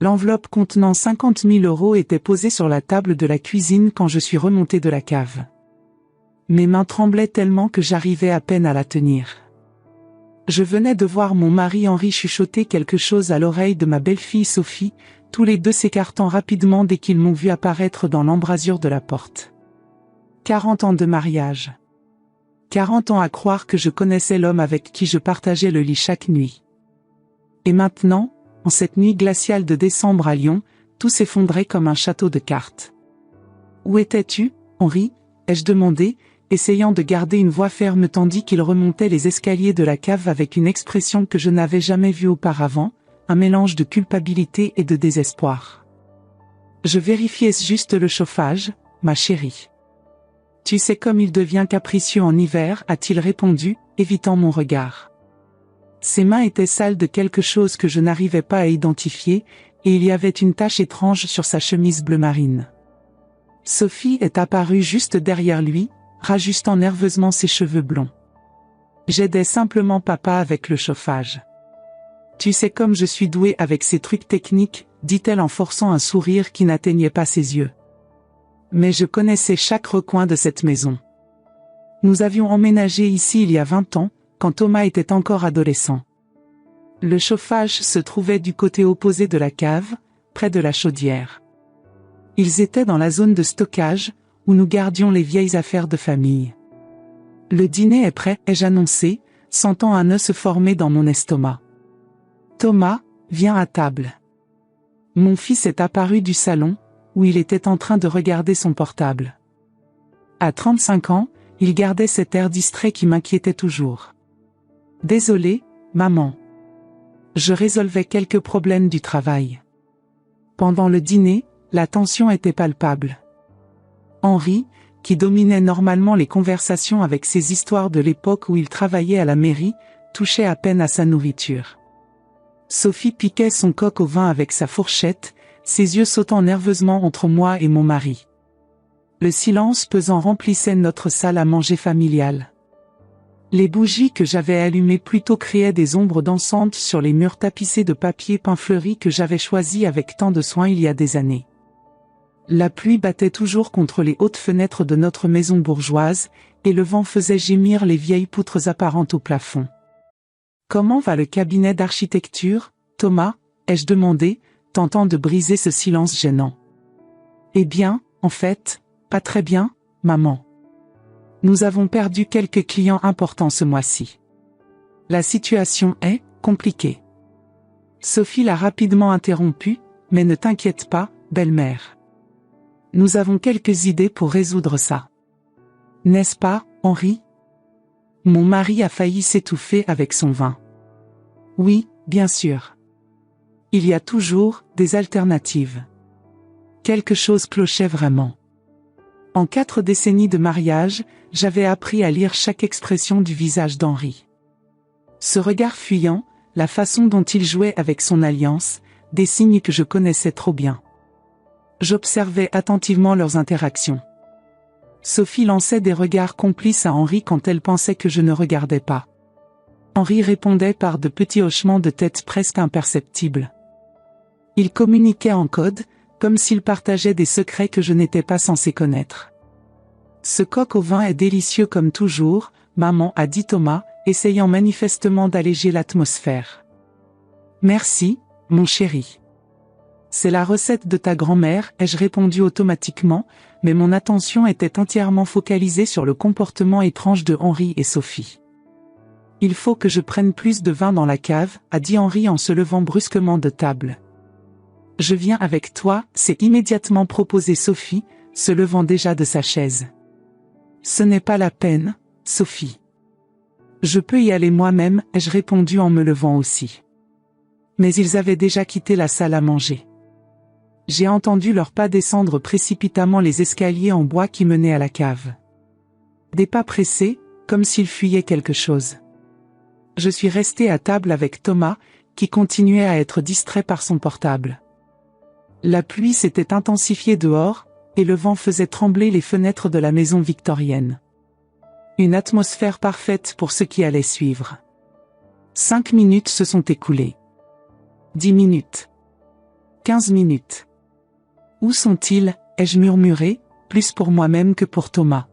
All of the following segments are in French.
L'enveloppe contenant 50 000 € était posée sur la table de la cuisine quand je suis remonté de la cave. Mes mains tremblaient tellement que j'arrivais à peine à la tenir. Je venais de voir mon mari Henri chuchoter quelque chose à l'oreille de ma belle-fille Sophie, tous les deux s'écartant rapidement dès qu'ils m'ont vu apparaître dans l'embrasure de la porte. 40 ans de mariage. 40 ans à croire que je connaissais l'homme avec qui je partageais le lit chaque nuit. Et maintenant, en cette nuit glaciale de décembre à Lyon, tout s'effondrait comme un château de cartes. « Où étais-tu, Henri ?» ai-je demandé, essayant de garder une voix ferme tandis qu'il remontait les escaliers de la cave avec une expression que je n'avais jamais vue auparavant, un mélange de culpabilité et de désespoir. « Je vérifiais juste le chauffage, ma chérie. »« Tu sais comme il devient capricieux en hiver » a-t-il répondu, évitant mon regard. Ses mains étaient sales de quelque chose que je n'arrivais pas à identifier, et il y avait une tache étrange sur sa chemise bleu marine. Sophie est apparue juste derrière lui, rajustant nerveusement ses cheveux blonds. J'aidais simplement papa avec le chauffage. « Tu sais comme je suis douée avec ces trucs techniques » dit-elle en forçant un sourire qui n'atteignait pas ses yeux. Mais je connaissais chaque recoin de cette maison. Nous avions emménagé ici il y a 20 ans, quand Thomas était encore adolescent. Le chauffage se trouvait du côté opposé de la cave, près de la chaudière. Ils étaient dans la zone de stockage, où nous gardions les vieilles affaires de famille. « Le dîner est prêt » ai-je annoncé, sentant un nœud se former dans mon estomac. « Thomas, viens à table. » Mon fils est apparu du salon, où il était en train de regarder son portable. À 35 ans, il gardait cet air distrait qui m'inquiétait toujours. « Désolé, maman. Je résolvais quelques problèmes du travail. » Pendant le dîner, la tension était palpable. Henri, qui dominait normalement les conversations avec ses histoires de l'époque où il travaillait à la mairie, touchait à peine à sa nourriture. Sophie piquait son coq au vin avec sa fourchette, ses yeux sautant nerveusement entre moi et mon mari. Le silence pesant remplissait notre salle à manger familiale. Les bougies que j'avais allumées plus tôt créaient des ombres dansantes sur les murs tapissés de papier peint fleuri que j'avais choisi avec tant de soin il y a des années. La pluie battait toujours contre les hautes fenêtres de notre maison bourgeoise, et le vent faisait gémir les vieilles poutres apparentes au plafond. « Comment va le cabinet d'architecture, Thomas ?» ai-je demandé, tentant de briser ce silence gênant. « Eh bien, en fait, pas très bien, maman. Nous avons perdu quelques clients importants ce mois-ci. La situation est compliquée. » Sophie l'a rapidement interrompu, « Mais ne t'inquiète pas, belle-mère. Nous avons quelques idées pour résoudre ça. N'est-ce pas, Henri ?» Mon mari a failli s'étouffer avec son vin. « Oui, bien sûr. Il y a toujours des alternatives. » Quelque chose clochait vraiment. En 4 décennies de mariage, j'avais appris à lire chaque expression du visage d'Henri. Ce regard fuyant, la façon dont il jouait avec son alliance, des signes que je connaissais trop bien. J'observais attentivement leurs interactions. Sophie lançait des regards complices à Henri quand elle pensait que je ne regardais pas. Henri répondait par de petits hochements de tête presque imperceptibles. Il communiquait en code, comme s'il partageait des secrets que je n'étais pas censé connaître. « Ce coq au vin est délicieux comme toujours, maman » a dit Thomas, essayant manifestement d'alléger l'atmosphère. « Merci, mon chéri. C'est la recette de ta grand-mère » ai-je répondu automatiquement, mais mon attention était entièrement focalisée sur le comportement étrange de Henri et Sophie. « Il faut que je prenne plus de vin dans la cave » a dit Henri en se levant brusquement de table. « Je viens avec toi » s'est immédiatement proposé Sophie, se levant déjà de sa chaise. « Ce n'est pas la peine, Sophie. Je peux y aller moi-même » ai-je répondu en me levant aussi. Mais ils avaient déjà quitté la salle à manger. J'ai entendu leurs pas descendre précipitamment les escaliers en bois qui menaient à la cave. Des pas pressés, comme s'ils fuyaient quelque chose. Je suis resté à table avec Thomas, qui continuait à être distrait par son portable. La pluie s'était intensifiée dehors, et le vent faisait trembler les fenêtres de la maison victorienne. Une atmosphère parfaite pour ce qui allait suivre. 5 minutes se sont écoulées. 10 minutes. 15 minutes. Où sont-ils, ai-je murmuré, plus pour moi-même que pour Thomas.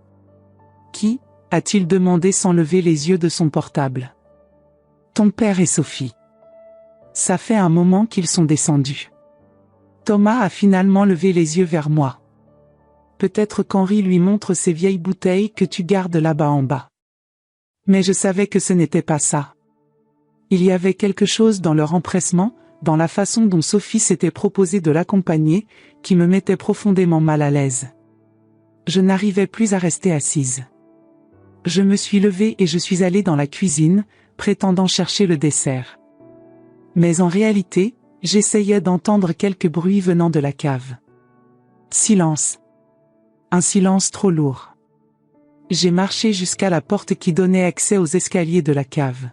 Qui, a-t-il demandé sans lever les yeux de son portable. Ton père et Sophie. Ça fait un moment qu'ils sont descendus. Thomas a finalement levé les yeux vers moi. Peut-être qu'Henri lui montre ces vieilles bouteilles que tu gardes là-bas en bas. Mais je savais que ce n'était pas ça. Il y avait quelque chose dans leur empressement, dans la façon dont Sophie s'était proposée de l'accompagner, qui me mettait profondément mal à l'aise. Je n'arrivais plus à rester assise. Je me suis levée et je suis allée dans la cuisine, prétendant chercher le dessert. Mais en réalité, j'essayais d'entendre quelques bruits venant de la cave. Silence. Un silence trop lourd. J'ai marché jusqu'à la porte qui donnait accès aux escaliers de la cave.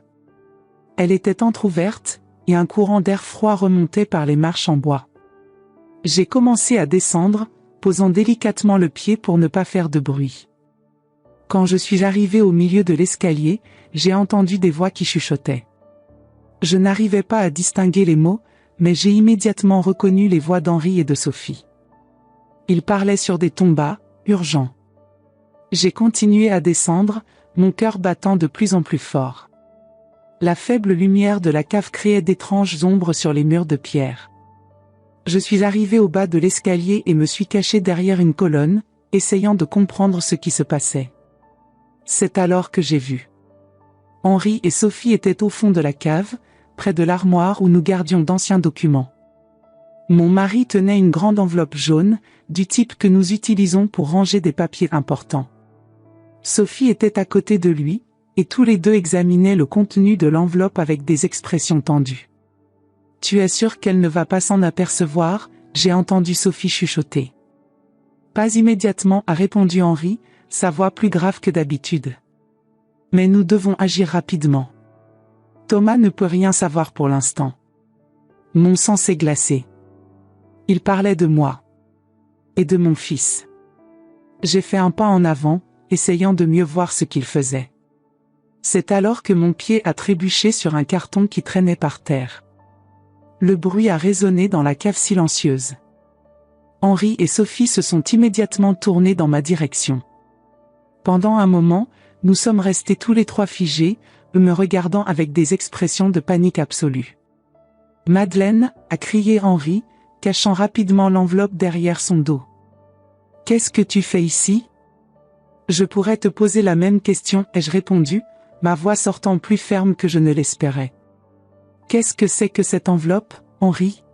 Elle était entr'ouverte, et un courant d'air froid remontait par les marches en bois. J'ai commencé à descendre, posant délicatement le pied pour ne pas faire de bruit. Quand je suis arrivé au milieu de l'escalier, j'ai entendu des voix qui chuchotaient. Je n'arrivais pas à distinguer les mots, mais j'ai immédiatement reconnu les voix d'Henri et de Sophie. Ils parlaient sur des tons bas, urgents. J'ai continué à descendre, mon cœur battant de plus en plus fort. La faible lumière de la cave créait d'étranges ombres sur les murs de pierre. Je suis arrivé au bas de l'escalier et me suis caché derrière une colonne, essayant de comprendre ce qui se passait. C'est alors que j'ai vu. Henri et Sophie étaient au fond de la cave, près de l'armoire où nous gardions d'anciens documents. Mon mari tenait une grande enveloppe jaune, du type que nous utilisons pour ranger des papiers importants. Sophie était à côté de lui, et tous les deux examinaient le contenu de l'enveloppe avec des expressions tendues. « Tu es sûr qu'elle ne va pas s'en apercevoir ?» j'ai entendu Sophie chuchoter. « Pas immédiatement » a répondu Henri, sa voix plus grave que d'habitude. « Mais nous devons agir rapidement. Thomas ne peut rien savoir pour l'instant. » Mon sang s'est glacé. Il parlait de moi. Et de mon fils. J'ai fait un pas en avant, essayant de mieux voir ce qu'il faisait. C'est alors que mon pied a trébuché sur un carton qui traînait par terre. Le bruit a résonné dans la cave silencieuse. Henri et Sophie se sont immédiatement tournés dans ma direction. Pendant un moment, nous sommes restés tous les trois figés, eux me regardant avec des expressions de panique absolue. « Madeleine !» a crié Henri, cachant rapidement l'enveloppe derrière son dos. « Qu'est-ce que tu fais ici ?» Je pourrais te poser la même question, ai-je répondu, ma voix sortant plus ferme que je ne l'espérais. « Qu'est-ce que c'est que cette enveloppe, Henri ?»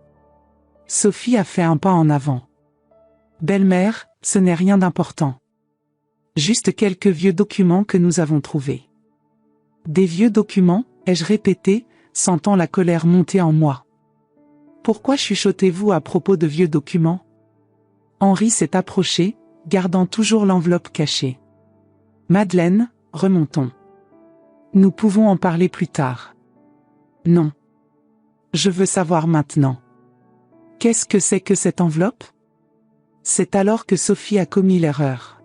Sophie a fait un pas en avant. « Belle-mère, ce n'est rien d'important. Juste quelques vieux documents que nous avons trouvés. » « Des vieux documents ?» ai-je répété, sentant la colère monter en moi. « Pourquoi chuchotez-vous à propos de vieux documents ?» Henri s'est approché, gardant toujours l'enveloppe cachée. « Madeleine, remontons. Nous pouvons en parler plus tard. » « Non. Je veux savoir maintenant. Qu'est-ce que c'est que cette enveloppe ?» C'est alors que Sophie a commis l'erreur.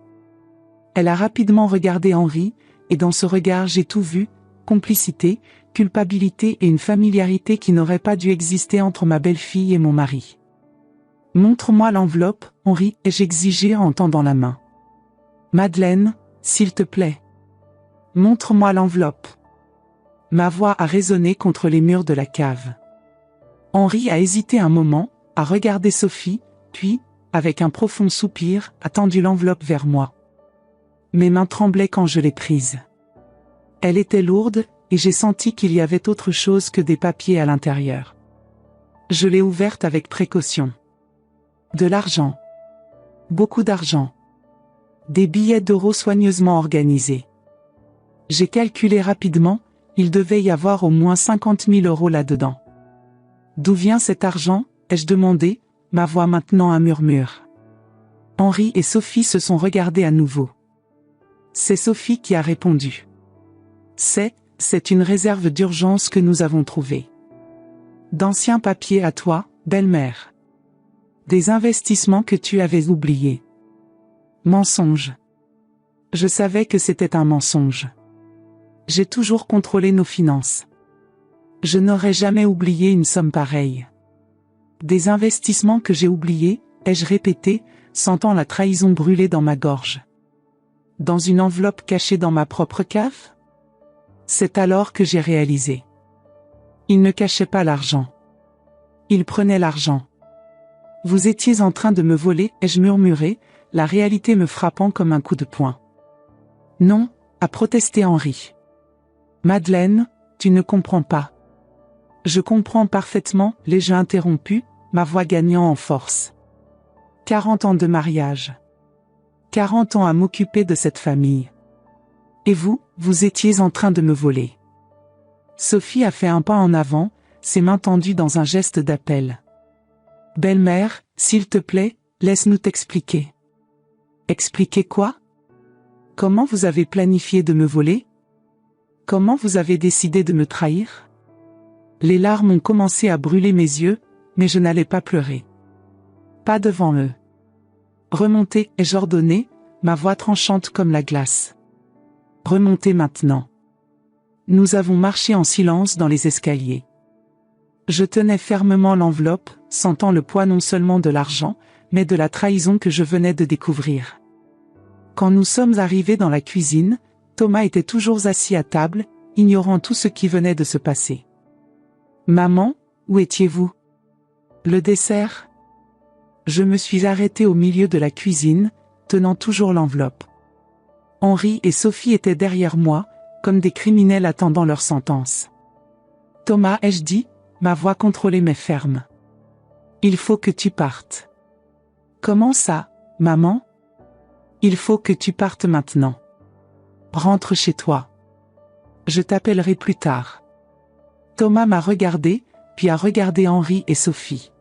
Elle a rapidement regardé Henri, et dans ce regard j'ai tout vu, complicité, culpabilité et une familiarité qui n'aurait pas dû exister entre ma belle-fille et mon mari. « Montre-moi l'enveloppe, Henri, ai-je exigé en tendant la main. « Madeleine, s'il te plaît. Montre-moi l'enveloppe. » Ma voix a résonné contre les murs de la cave. Henri a hésité un moment, a regardé Sophie, puis, avec un profond soupir, a tendu l'enveloppe vers moi. Mes mains tremblaient quand je l'ai prise. Elle était lourde, et j'ai senti qu'il y avait autre chose que des papiers à l'intérieur. Je l'ai ouverte avec précaution. De l'argent. Beaucoup d'argent. Des billets d'euros soigneusement organisés. J'ai calculé rapidement, il devait y avoir au moins 50 000 € là-dedans. D'où vient cet argent, ai-je demandé, ma voix maintenant un murmure. Henri et Sophie se sont regardés à nouveau. C'est Sophie qui a répondu. C'est une réserve d'urgence que nous avons trouvée. D'anciens papiers à toi, belle-mère. Des investissements que tu avais oubliés. Mensonge. Je savais que c'était un mensonge. J'ai toujours contrôlé nos finances. Je n'aurais jamais oublié une somme pareille. Des investissements que j'ai oubliés, ai-je répété, sentant la trahison brûler dans ma gorge. Dans une enveloppe cachée dans ma propre cave? C'est alors que j'ai réalisé. Il ne cachait pas l'argent. Il prenait l'argent. Vous étiez en train de me voler, ai-je murmuré, la réalité me frappant comme un coup de poing. Non, a protesté Henri. Madeleine, tu ne comprends pas. Je comprends parfaitement, l'ai-je interrompu, ma voix gagnant en force. 40 ans de mariage. 40 ans à m'occuper de cette famille. Et vous, vous étiez en train de me voler. Sophie a fait un pas en avant, ses mains tendues dans un geste d'appel. Belle-mère, s'il te plaît, laisse-nous t'expliquer. Expliquer quoi? Comment vous avez planifié de me voler? Comment vous avez décidé de me trahir? Les larmes ont commencé à brûler mes yeux, mais je n'allais pas pleurer. Pas devant eux. Remontez, ai-je ordonné, ma voix tranchante comme la glace. Remontez maintenant. Nous avons marché en silence dans les escaliers. Je tenais fermement l'enveloppe, sentant le poids non seulement de l'argent, mais de la trahison que je venais de découvrir. Quand nous sommes arrivés dans la cuisine, Thomas était toujours assis à table, ignorant tout ce qui venait de se passer. « Maman, où étiez-vous? Le dessert ?» Je me suis arrêté au milieu de la cuisine, tenant toujours l'enveloppe. Henri et Sophie étaient derrière moi, comme des criminels attendant leur sentence. « Thomas, ai-je dit, ma voix contrôlée mais ferme. Il faut que tu partes. »« Comment ça, maman ? » ?»« Il faut que tu partes maintenant. Rentre chez toi. Je t'appellerai plus tard. » Thomas m'a regardé, puis a regardé Henri et Sophie.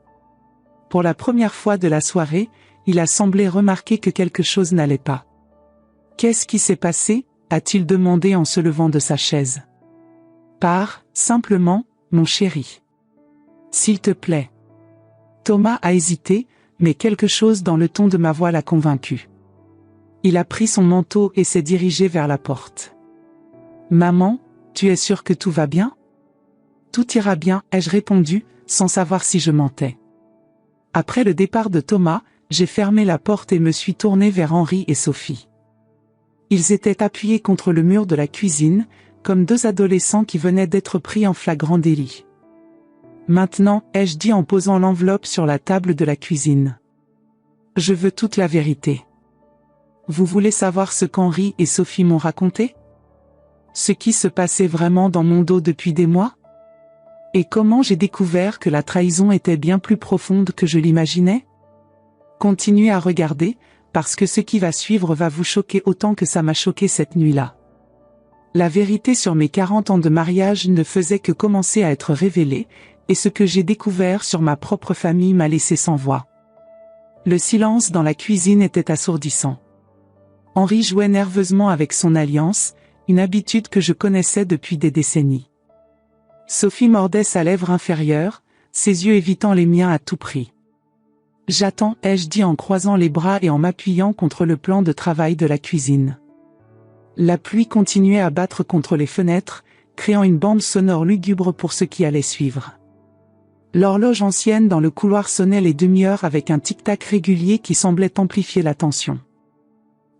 Pour la première fois de la soirée, il a semblé remarquer que quelque chose n'allait pas. « Qu'est-ce qui s'est passé ?» a-t-il demandé en se levant de sa chaise. « Pars, simplement, mon chéri. S'il te plaît. » Thomas a hésité, mais quelque chose dans le ton de ma voix l'a convaincu. Il a pris son manteau et s'est dirigé vers la porte. « Maman, tu es sûre que tout va bien ? » « Tout ira bien, ai-je répondu, sans savoir si je mentais. Après le départ de Thomas, j'ai fermé la porte et me suis tourné vers Henri et Sophie. Ils étaient appuyés contre le mur de la cuisine, comme deux adolescents qui venaient d'être pris en flagrant délit. « Maintenant, ai-je dit en posant l'enveloppe sur la table de la cuisine. Je veux toute la vérité. Vous voulez savoir ce qu'Henri et Sophie m'ont raconté? Ce qui se passait vraiment dans mon dos depuis des mois? Et comment j'ai découvert que la trahison était bien plus profonde que je l'imaginais? Continuez à regarder, parce que ce qui va suivre va vous choquer autant que ça m'a choqué cette nuit-là. La vérité sur mes 40 ans de mariage ne faisait que commencer à être révélée, et ce que j'ai découvert sur ma propre famille m'a laissé sans voix. Le silence dans la cuisine était assourdissant. Henri jouait nerveusement avec son alliance, une habitude que je connaissais depuis des décennies. Sophie mordait sa lèvre inférieure, ses yeux évitant les miens à tout prix. « J'attends, ai-je dit en croisant les bras et en m'appuyant contre le plan de travail de la cuisine. » La pluie continuait à battre contre les fenêtres, créant une bande sonore lugubre pour ce qui allait suivre. L'horloge ancienne dans le couloir sonnait les demi-heures avec un tic-tac régulier qui semblait amplifier la tension.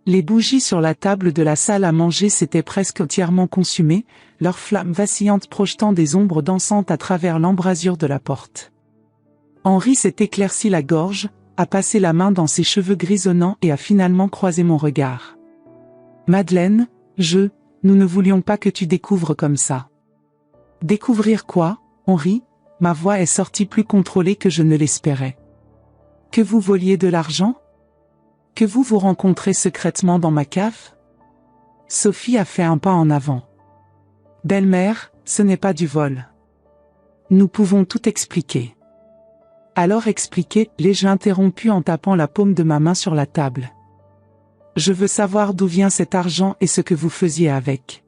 Les bougies sur la table de la salle à manger s'étaient presque entièrement consumées, leurs flammes vacillantes projetant des ombres dansantes à travers l'embrasure de la porte. Henri s'est éclairci la gorge, a passé la main dans ses cheveux grisonnants et a finalement croisé mon regard. « Madeleine, nous ne voulions pas que tu découvres comme ça. » « Découvrir quoi, Henri ?» Ma voix est sortie plus contrôlée que je ne l'espérais. « Que vous voliez de l'argent ? Que vous vous rencontrez secrètement dans ma cave ?» Sophie a fait un pas en avant. « Belle-mère, ce n'est pas du vol. Nous pouvons tout expliquer. » Alors expliquez, l'ai-je interrompu en tapant la paume de ma main sur la table. « Je veux savoir d'où vient cet argent et ce que vous faisiez avec. »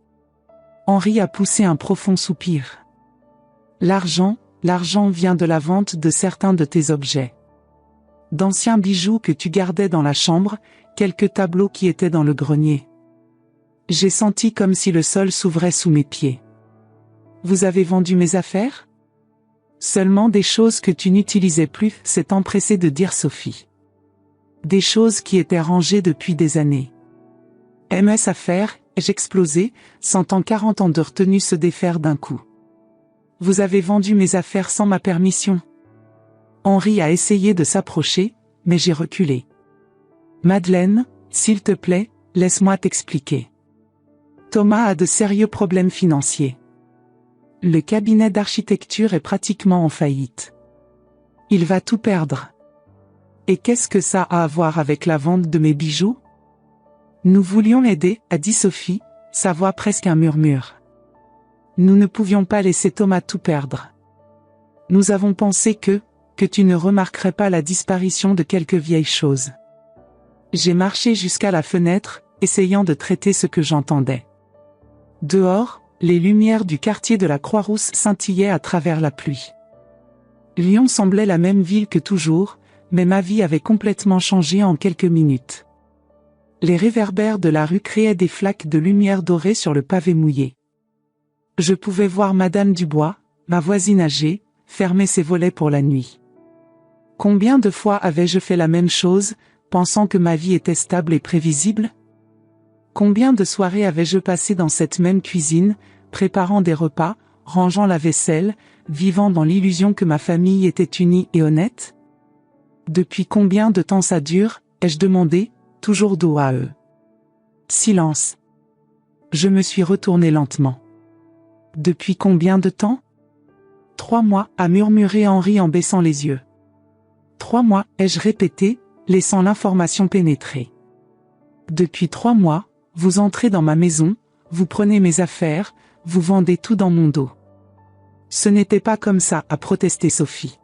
Henri a poussé un profond soupir. « L'argent vient de la vente de certains de tes objets. D'anciens bijoux que tu gardais dans la chambre, quelques tableaux qui étaient dans le grenier. J'ai senti comme si le sol s'ouvrait sous mes pieds. Vous avez vendu mes affaires ? Seulement des choses que tu n'utilisais plus, s'est empressée de dire Sophie. Des choses qui étaient rangées depuis des années. MS à faire, ai-je explosé, sentant 40 ans de retenue se défaire d'un coup. Vous avez vendu mes affaires sans ma permission. Henri a essayé de s'approcher, mais j'ai reculé. Madeleine, s'il te plaît, laisse-moi t'expliquer. Thomas a de sérieux problèmes financiers. Le cabinet d'architecture est pratiquement en faillite. Il va tout perdre. Et qu'est-ce que ça a à voir avec la vente de mes bijoux? Nous voulions l'aider, a dit Sophie, sa voix presque un murmure. Nous ne pouvions pas laisser Thomas tout perdre. Nous avons pensé que tu ne remarquerais pas la disparition de quelques vieilles choses. J'ai marché jusqu'à la fenêtre, essayant de traiter ce que j'entendais. Dehors, les lumières du quartier de la Croix-Rousse scintillaient à travers la pluie. Lyon semblait la même ville que toujours, mais ma vie avait complètement changé en quelques minutes. Les réverbères de la rue créaient des flaques de lumière dorée sur le pavé mouillé. Je pouvais voir Madame Dubois, ma voisine âgée, fermer ses volets pour la nuit. Combien de fois avais-je fait la même chose, pensant que ma vie était stable et prévisible? Combien de soirées avais-je passé dans cette même cuisine, préparant des repas, rangeant la vaisselle, vivant dans l'illusion que ma famille était unie et honnête? Depuis combien de temps ça dure, ai-je demandé, toujours dos à eux. Silence. Je me suis retourné lentement. Depuis combien de temps? 3 mois, a murmuré Henri en baissant les yeux. 3 mois, ai-je répété, laissant l'information pénétrer. Depuis 3 mois, vous entrez dans ma maison, vous prenez mes affaires, vous vendez tout dans mon dos. Ce n'était pas comme ça, a protesté Sophie.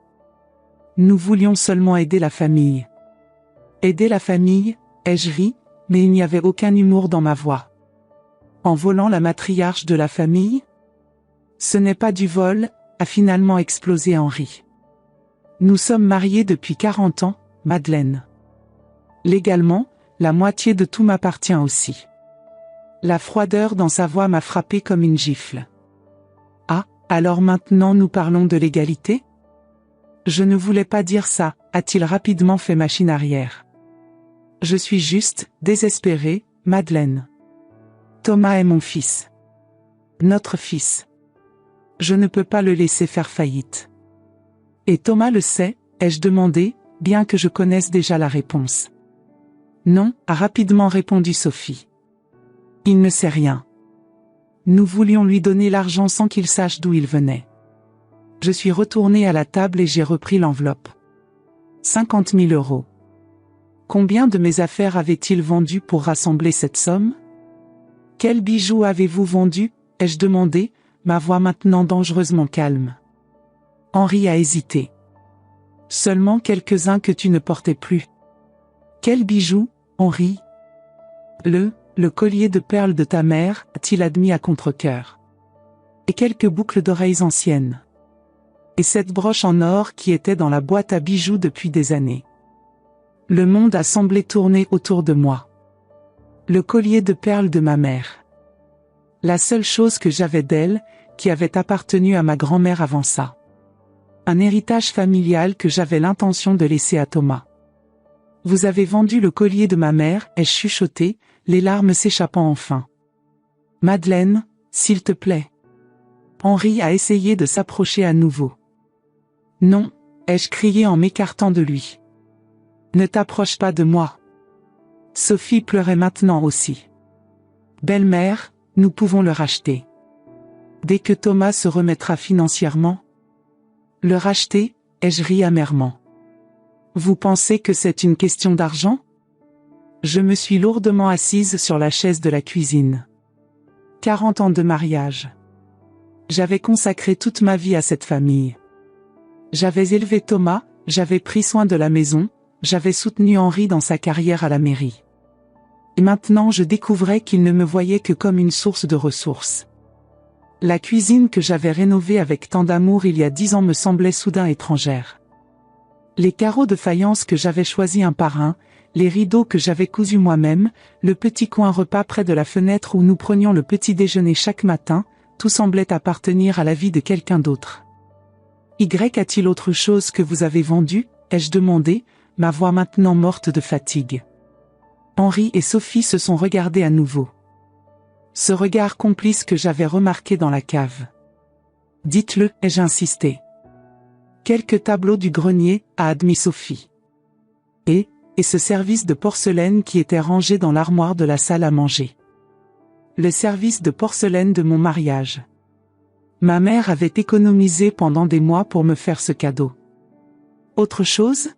Nous voulions seulement aider la famille. Aider la famille, ai-je ri, mais il n'y avait aucun humour dans ma voix. En volant la matriarche de la famille? Ce n'est pas du vol, a finalement explosé Henri. Nous sommes mariés depuis 40 ans, Madeleine. Légalement, la moitié de tout m'appartient aussi. La froideur dans sa voix m'a frappé comme une gifle. Ah, alors maintenant nous parlons de l'égalité? Je ne voulais pas dire ça, a-t-il rapidement fait machine arrière. Je suis juste, désespéré, Madeleine. Thomas est mon fils. Notre fils. Je ne peux pas le laisser faire faillite. Et Thomas le sait, ai-je demandé, bien que je connaisse déjà la réponse. Non, a rapidement répondu Sophie. Il ne sait rien. Nous voulions lui donner l'argent sans qu'il sache d'où il venait. Je suis retourné à la table et j'ai repris l'enveloppe. 50 000 €. Combien de mes affaires avait-il vendu pour rassembler cette somme? Quels bijoux avez-vous vendu, ai-je demandé, ma voix maintenant dangereusement calme. Henri a hésité. Seulement quelques-uns que tu ne portais plus. Quels bijoux, Henri? Le collier de perles de ta mère, a-t-il admis à contre-cœur. Et quelques boucles d'oreilles anciennes. Et cette broche en or qui était dans la boîte à bijoux depuis des années. Le monde a semblé tourner autour de moi. Le collier de perles de ma mère. La seule chose que j'avais d'elle, qui avait appartenu à ma grand-mère avant ça. Un héritage familial que j'avais l'intention de laisser à Thomas. Vous avez vendu le collier de ma mère, ai-je chuchoté, les larmes s'échappant enfin. Madeleine, s'il te plaît. Henri a essayé de s'approcher à nouveau. Non, ai-je crié en m'écartant de lui. Ne t'approche pas de moi. Sophie pleurait maintenant aussi. Belle-mère, nous pouvons le racheter. Dès que Thomas se remettra financièrement. Le racheter, ai-je ri amèrement. Vous pensez que c'est une question d'argent? Je me suis lourdement assise sur la chaise de la cuisine. 40 ans de mariage. J'avais consacré toute ma vie à cette famille. J'avais élevé Thomas, j'avais pris soin de la maison, j'avais soutenu Henri dans sa carrière à la mairie. Et maintenant je découvrais qu'il ne me voyait que comme une source de ressources. La cuisine que j'avais rénovée avec tant d'amour il y a 10 ans me semblait soudain étrangère. Les carreaux de faïence que j'avais choisis un par un, les rideaux que j'avais cousus moi-même, le petit coin repas près de la fenêtre où nous prenions le petit déjeuner chaque matin, tout semblait appartenir à la vie de quelqu'un d'autre. Y a-t-il autre chose que vous avez vendu? Ai-je demandé, ma voix maintenant morte de fatigue. Henri et Sophie se sont regardés à nouveau. Ce regard complice que j'avais remarqué dans la cave. Dites-le, ai-je insisté. Quelques tableaux du grenier, a admis Sophie. Et ce service de porcelaine qui était rangé dans l'armoire de la salle à manger. Le service de porcelaine de mon mariage. Ma mère avait économisé pendant des mois pour me faire ce cadeau. Autre chose?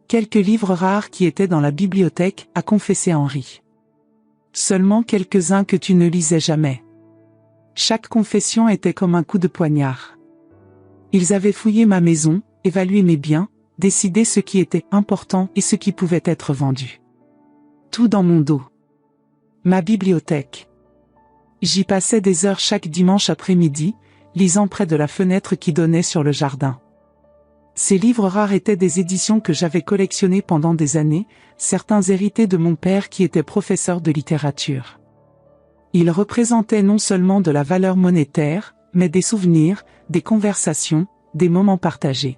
Quelques livres rares qui étaient dans la bibliothèque, a confessé Henri. Seulement quelques-uns que tu ne lisais jamais. Chaque confession était comme un coup de poignard. Ils avaient fouillé ma maison, évalué mes biens, décidé ce qui était important et ce qui pouvait être vendu. Tout dans mon dos. Ma bibliothèque. J'y passais des heures chaque dimanche après-midi, lisant près de la fenêtre qui donnait sur le jardin. Ces livres rares étaient des éditions que j'avais collectionnées pendant des années, certains hérités de mon père qui était professeur de littérature. Ils représentaient non seulement de la valeur monétaire, mais des souvenirs, des conversations, des moments partagés.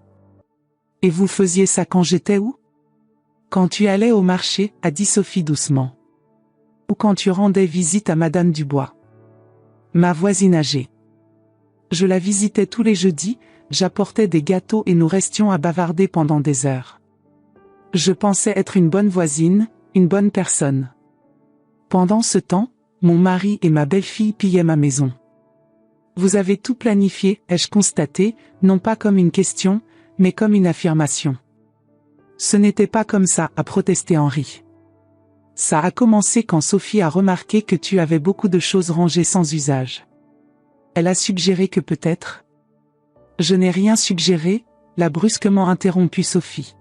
Et vous faisiez ça quand j'étais où? Quand tu allais au marché, a dit Sophie doucement. Ou quand tu rendais visite à Madame Dubois. Ma voisine âgée. Je la visitais tous les jeudis, j'apportais des gâteaux et nous restions à bavarder pendant des heures. Je pensais être une bonne voisine, une bonne personne. Pendant ce temps, mon mari et ma belle-fille pillaient ma maison. Vous avez tout planifié, ai-je constaté, non pas comme une question, mais comme une affirmation. Ce n'était pas comme ça, a protesté Henri. Ça a commencé quand Sophie a remarqué que tu avais beaucoup de choses rangées sans usage. Elle a suggéré que peut-être... Je n'ai rien suggéré, l'a brusquement interrompu Sophie.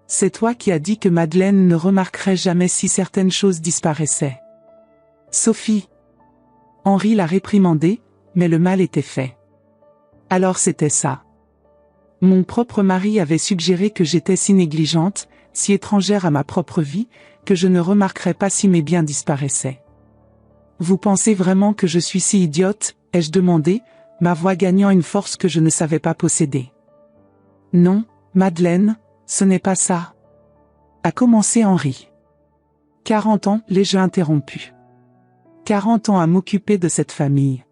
C'est toi qui as dit que Madeleine ne remarquerait jamais si certaines choses disparaissaient. Sophie. Henri l'a réprimandée, mais le mal était fait. Alors c'était ça. Mon propre mari avait suggéré que j'étais si négligente, si étrangère à ma propre vie, que je ne remarquerais pas si mes biens disparaissaient. Vous pensez vraiment que je suis si idiote, ai-je demandé, ma voix gagnant une force que je ne savais pas posséder. Non, Madeleine, ce n'est pas ça. A commencé Henri. 40 ans, l'ai-je interrompu. 40 ans à m'occuper de cette famille.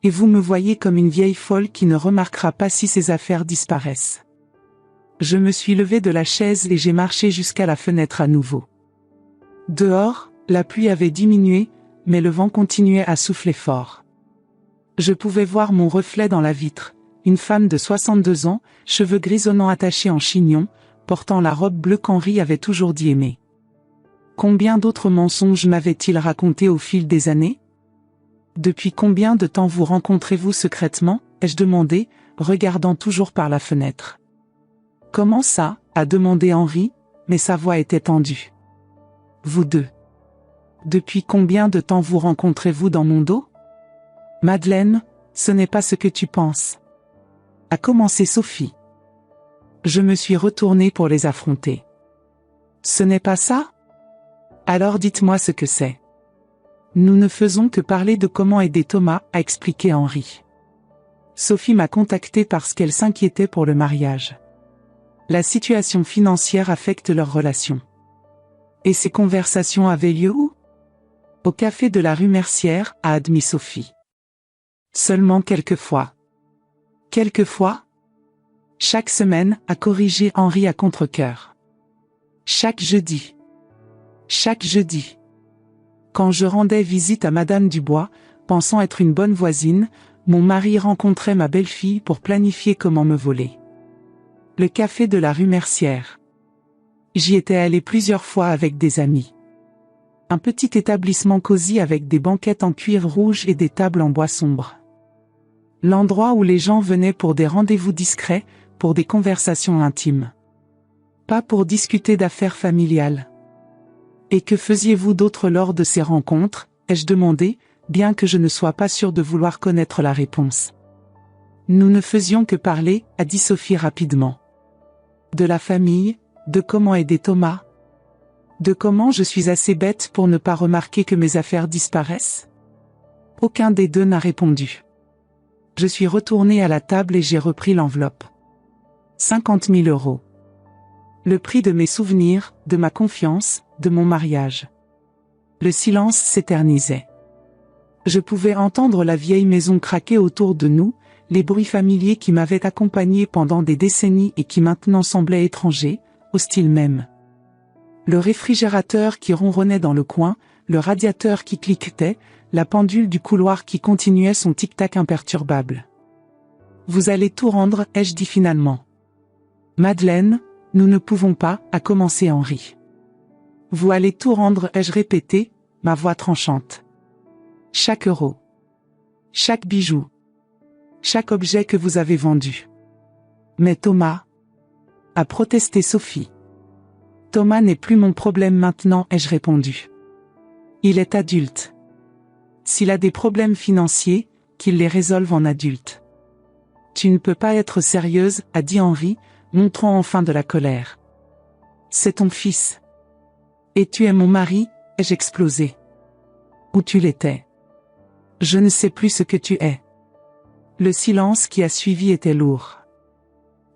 Et vous me voyez comme une vieille folle qui ne remarquera pas si ses affaires disparaissent. Je me suis levé de la chaise et j'ai marché jusqu'à la fenêtre à nouveau. Dehors, la pluie avait diminué, mais le vent continuait à souffler fort. Je pouvais voir mon reflet dans la vitre, une femme de 62 ans, cheveux grisonnants attachés en chignon, portant la robe bleue qu'Henri avait toujours dit aimer. Combien d'autres mensonges m'avait-il raconté au fil des années? Depuis combien de temps vous rencontrez-vous secrètement, ai-je demandé, regardant toujours par la fenêtre. Comment ça, a demandé Henri, mais sa voix était tendue. Vous deux. Depuis combien de temps vous rencontrez-vous dans mon dos? Madeleine, ce n'est pas ce que tu penses. A commencé Sophie. Je me suis retournée pour les affronter. Ce n'est pas ça? Alors dites-moi ce que c'est. Nous ne faisons que parler de comment aider Thomas, a expliqué Henri. Sophie m'a contacté parce qu'elle s'inquiétait pour le mariage. La situation financière affecte leur relation. Et ces conversations avaient lieu où? Au café de la rue Mercière, a admis Sophie. Seulement quelques fois. Quelques fois? Chaque semaine, a corrigé Henri à contre-cœur. Chaque jeudi. Chaque jeudi. Quand je rendais visite à Madame Dubois, pensant être une bonne voisine, mon mari rencontrait ma belle-fille pour planifier comment me voler. Le café de la rue Mercière. J'y étais allé plusieurs fois avec des amis. Un petit établissement cosy avec des banquettes en cuir rouge et des tables en bois sombre. L'endroit où les gens venaient pour des rendez-vous discrets, pour des conversations intimes. Pas pour discuter d'affaires familiales. Et que faisiez-vous d'autre lors de ces rencontres, ai-je demandé, bien que je ne sois pas sûr de vouloir connaître la réponse. Nous ne faisions que parler, a dit Sophie rapidement. De la famille, de comment aider Thomas. De comment je suis assez bête pour ne pas remarquer que mes affaires disparaissent. Aucun des deux n'a répondu. Je suis retourné à la table et j'ai repris l'enveloppe. 50 000 euros. Le prix de mes souvenirs, de ma confiance, de mon mariage. Le silence s'éternisait. Je pouvais entendre la vieille maison craquer autour de nous, les bruits familiers qui m'avaient accompagné pendant des décennies et qui maintenant semblaient étrangers, hostiles même. Le réfrigérateur qui ronronnait dans le coin, le radiateur qui cliquetait, la pendule du couloir qui continuait son tic-tac imperturbable. « Vous allez tout rendre », ai-je dit finalement. « Madeleine, nous ne pouvons pas », a commencé Henri. « Vous allez tout rendre », ai-je répété, ma voix tranchante. Chaque euro. Chaque bijou. Chaque objet que vous avez vendu. Mais Thomas, a protesté Sophie. Thomas n'est plus mon problème maintenant, ai-je répondu. Il est adulte. S'il a des problèmes financiers, qu'il les résolve en adulte. Tu ne peux pas être sérieuse, a dit Henri, montrant enfin de la colère. C'est ton fils. Et tu es mon mari, ai-je explosé. Où tu l'étais. Je ne sais plus ce que tu es. Le silence qui a suivi était lourd.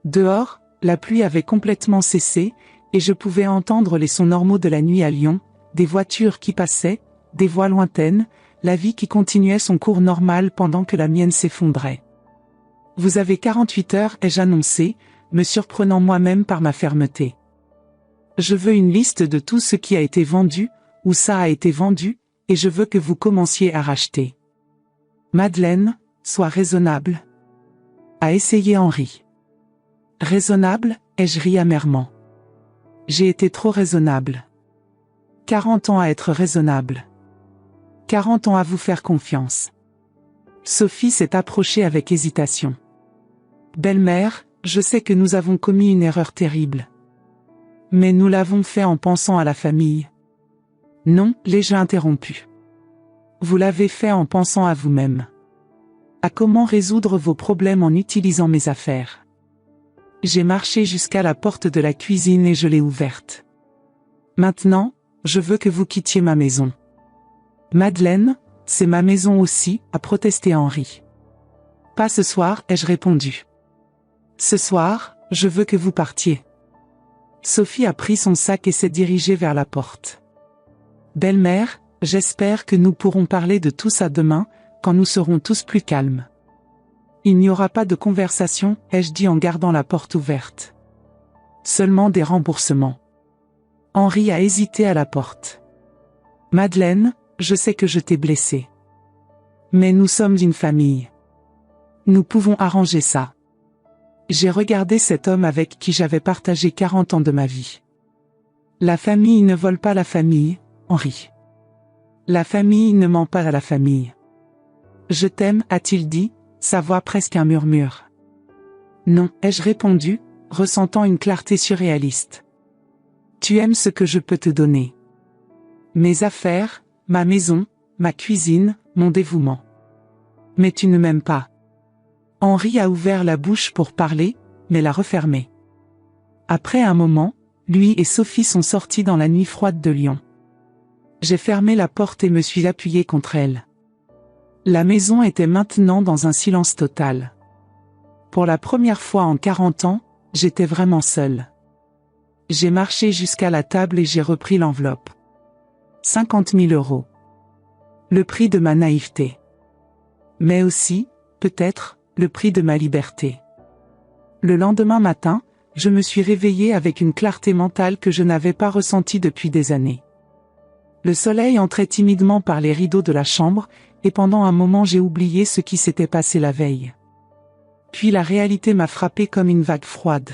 Dehors, la pluie avait complètement cessé, et je pouvais entendre les sons normaux de la nuit à Lyon, des voitures qui passaient, des voix lointaines, la vie qui continuait son cours normal pendant que la mienne s'effondrait. Vous avez 48 heures, ai-je annoncé, me surprenant moi-même par ma fermeté. Je veux une liste de tout ce qui a été vendu, où ça a été vendu, et je veux que vous commenciez à racheter. Madeleine, sois raisonnable. A essayé Henri. Raisonnable, ai-je ri amèrement. J'ai été trop raisonnable. 40 ans à être raisonnable. 40 ans à vous faire confiance. Sophie s'est approchée avec hésitation. Belle-mère, je sais que nous avons commis une erreur terrible. Mais nous l'avons fait en pensant à la famille. Non, l'ai-je interrompu. Vous l'avez fait en pensant à vous-même. À comment résoudre vos problèmes en utilisant mes affaires. J'ai marché jusqu'à la porte de la cuisine et je l'ai ouverte. Maintenant, je veux que vous quittiez ma maison. Madeleine, c'est ma maison aussi, a protesté Henri. Pas ce soir, ai-je répondu. Ce soir, je veux que vous partiez. Sophie a pris son sac et s'est dirigée vers la porte. Belle-mère, j'espère que nous pourrons parler de tout ça demain, quand nous serons tous plus calmes. Il n'y aura pas de conversation, ai-je dit en gardant la porte ouverte. Seulement des remboursements. Henri a hésité à la porte. Madeleine, je sais que je t'ai blessée. Mais nous sommes une famille. Nous pouvons arranger ça. J'ai regardé cet homme avec qui j'avais partagé 40 ans de ma vie. La famille ne vole pas la famille, Henri. La famille ne ment pas à la famille. Je t'aime, a-t-il dit, sa voix presque un murmure. Non, ai-je répondu, ressentant une clarté surréaliste. Tu aimes ce que je peux te donner. Mes affaires, ma maison, ma cuisine, mon dévouement. Mais tu ne m'aimes pas. Henri a ouvert la bouche pour parler, mais l'a refermée. Après un moment, lui et Sophie sont sortis dans la nuit froide de Lyon. J'ai fermé la porte et me suis appuyé contre elle. La maison était maintenant dans un silence total. Pour la première fois en 40 ans, j'étais vraiment seule. J'ai marché jusqu'à la table et j'ai repris l'enveloppe. 50 000 euros. Le prix de ma naïveté. Mais aussi, peut-être, le prix de ma liberté. Le lendemain matin, je me suis réveillée avec une clarté mentale que je n'avais pas ressentie depuis des années. Le soleil entrait timidement par les rideaux de la chambre, et pendant un moment j'ai oublié ce qui s'était passé la veille. Puis la réalité m'a frappé comme une vague froide.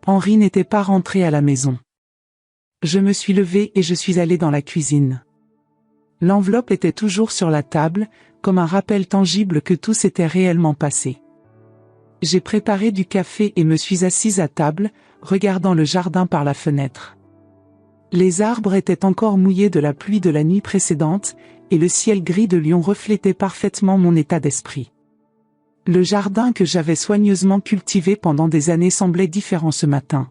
Henri n'était pas rentré à la maison. Je me suis levée et je suis allée dans la cuisine. L'enveloppe était toujours sur la table, comme un rappel tangible que tout s'était réellement passé. J'ai préparé du café et me suis assise à table, regardant le jardin par la fenêtre. Les arbres étaient encore mouillés de la pluie de la nuit précédente, et le ciel gris de Lyon reflétait parfaitement mon état d'esprit. Le jardin que j'avais soigneusement cultivé pendant des années semblait différent ce matin.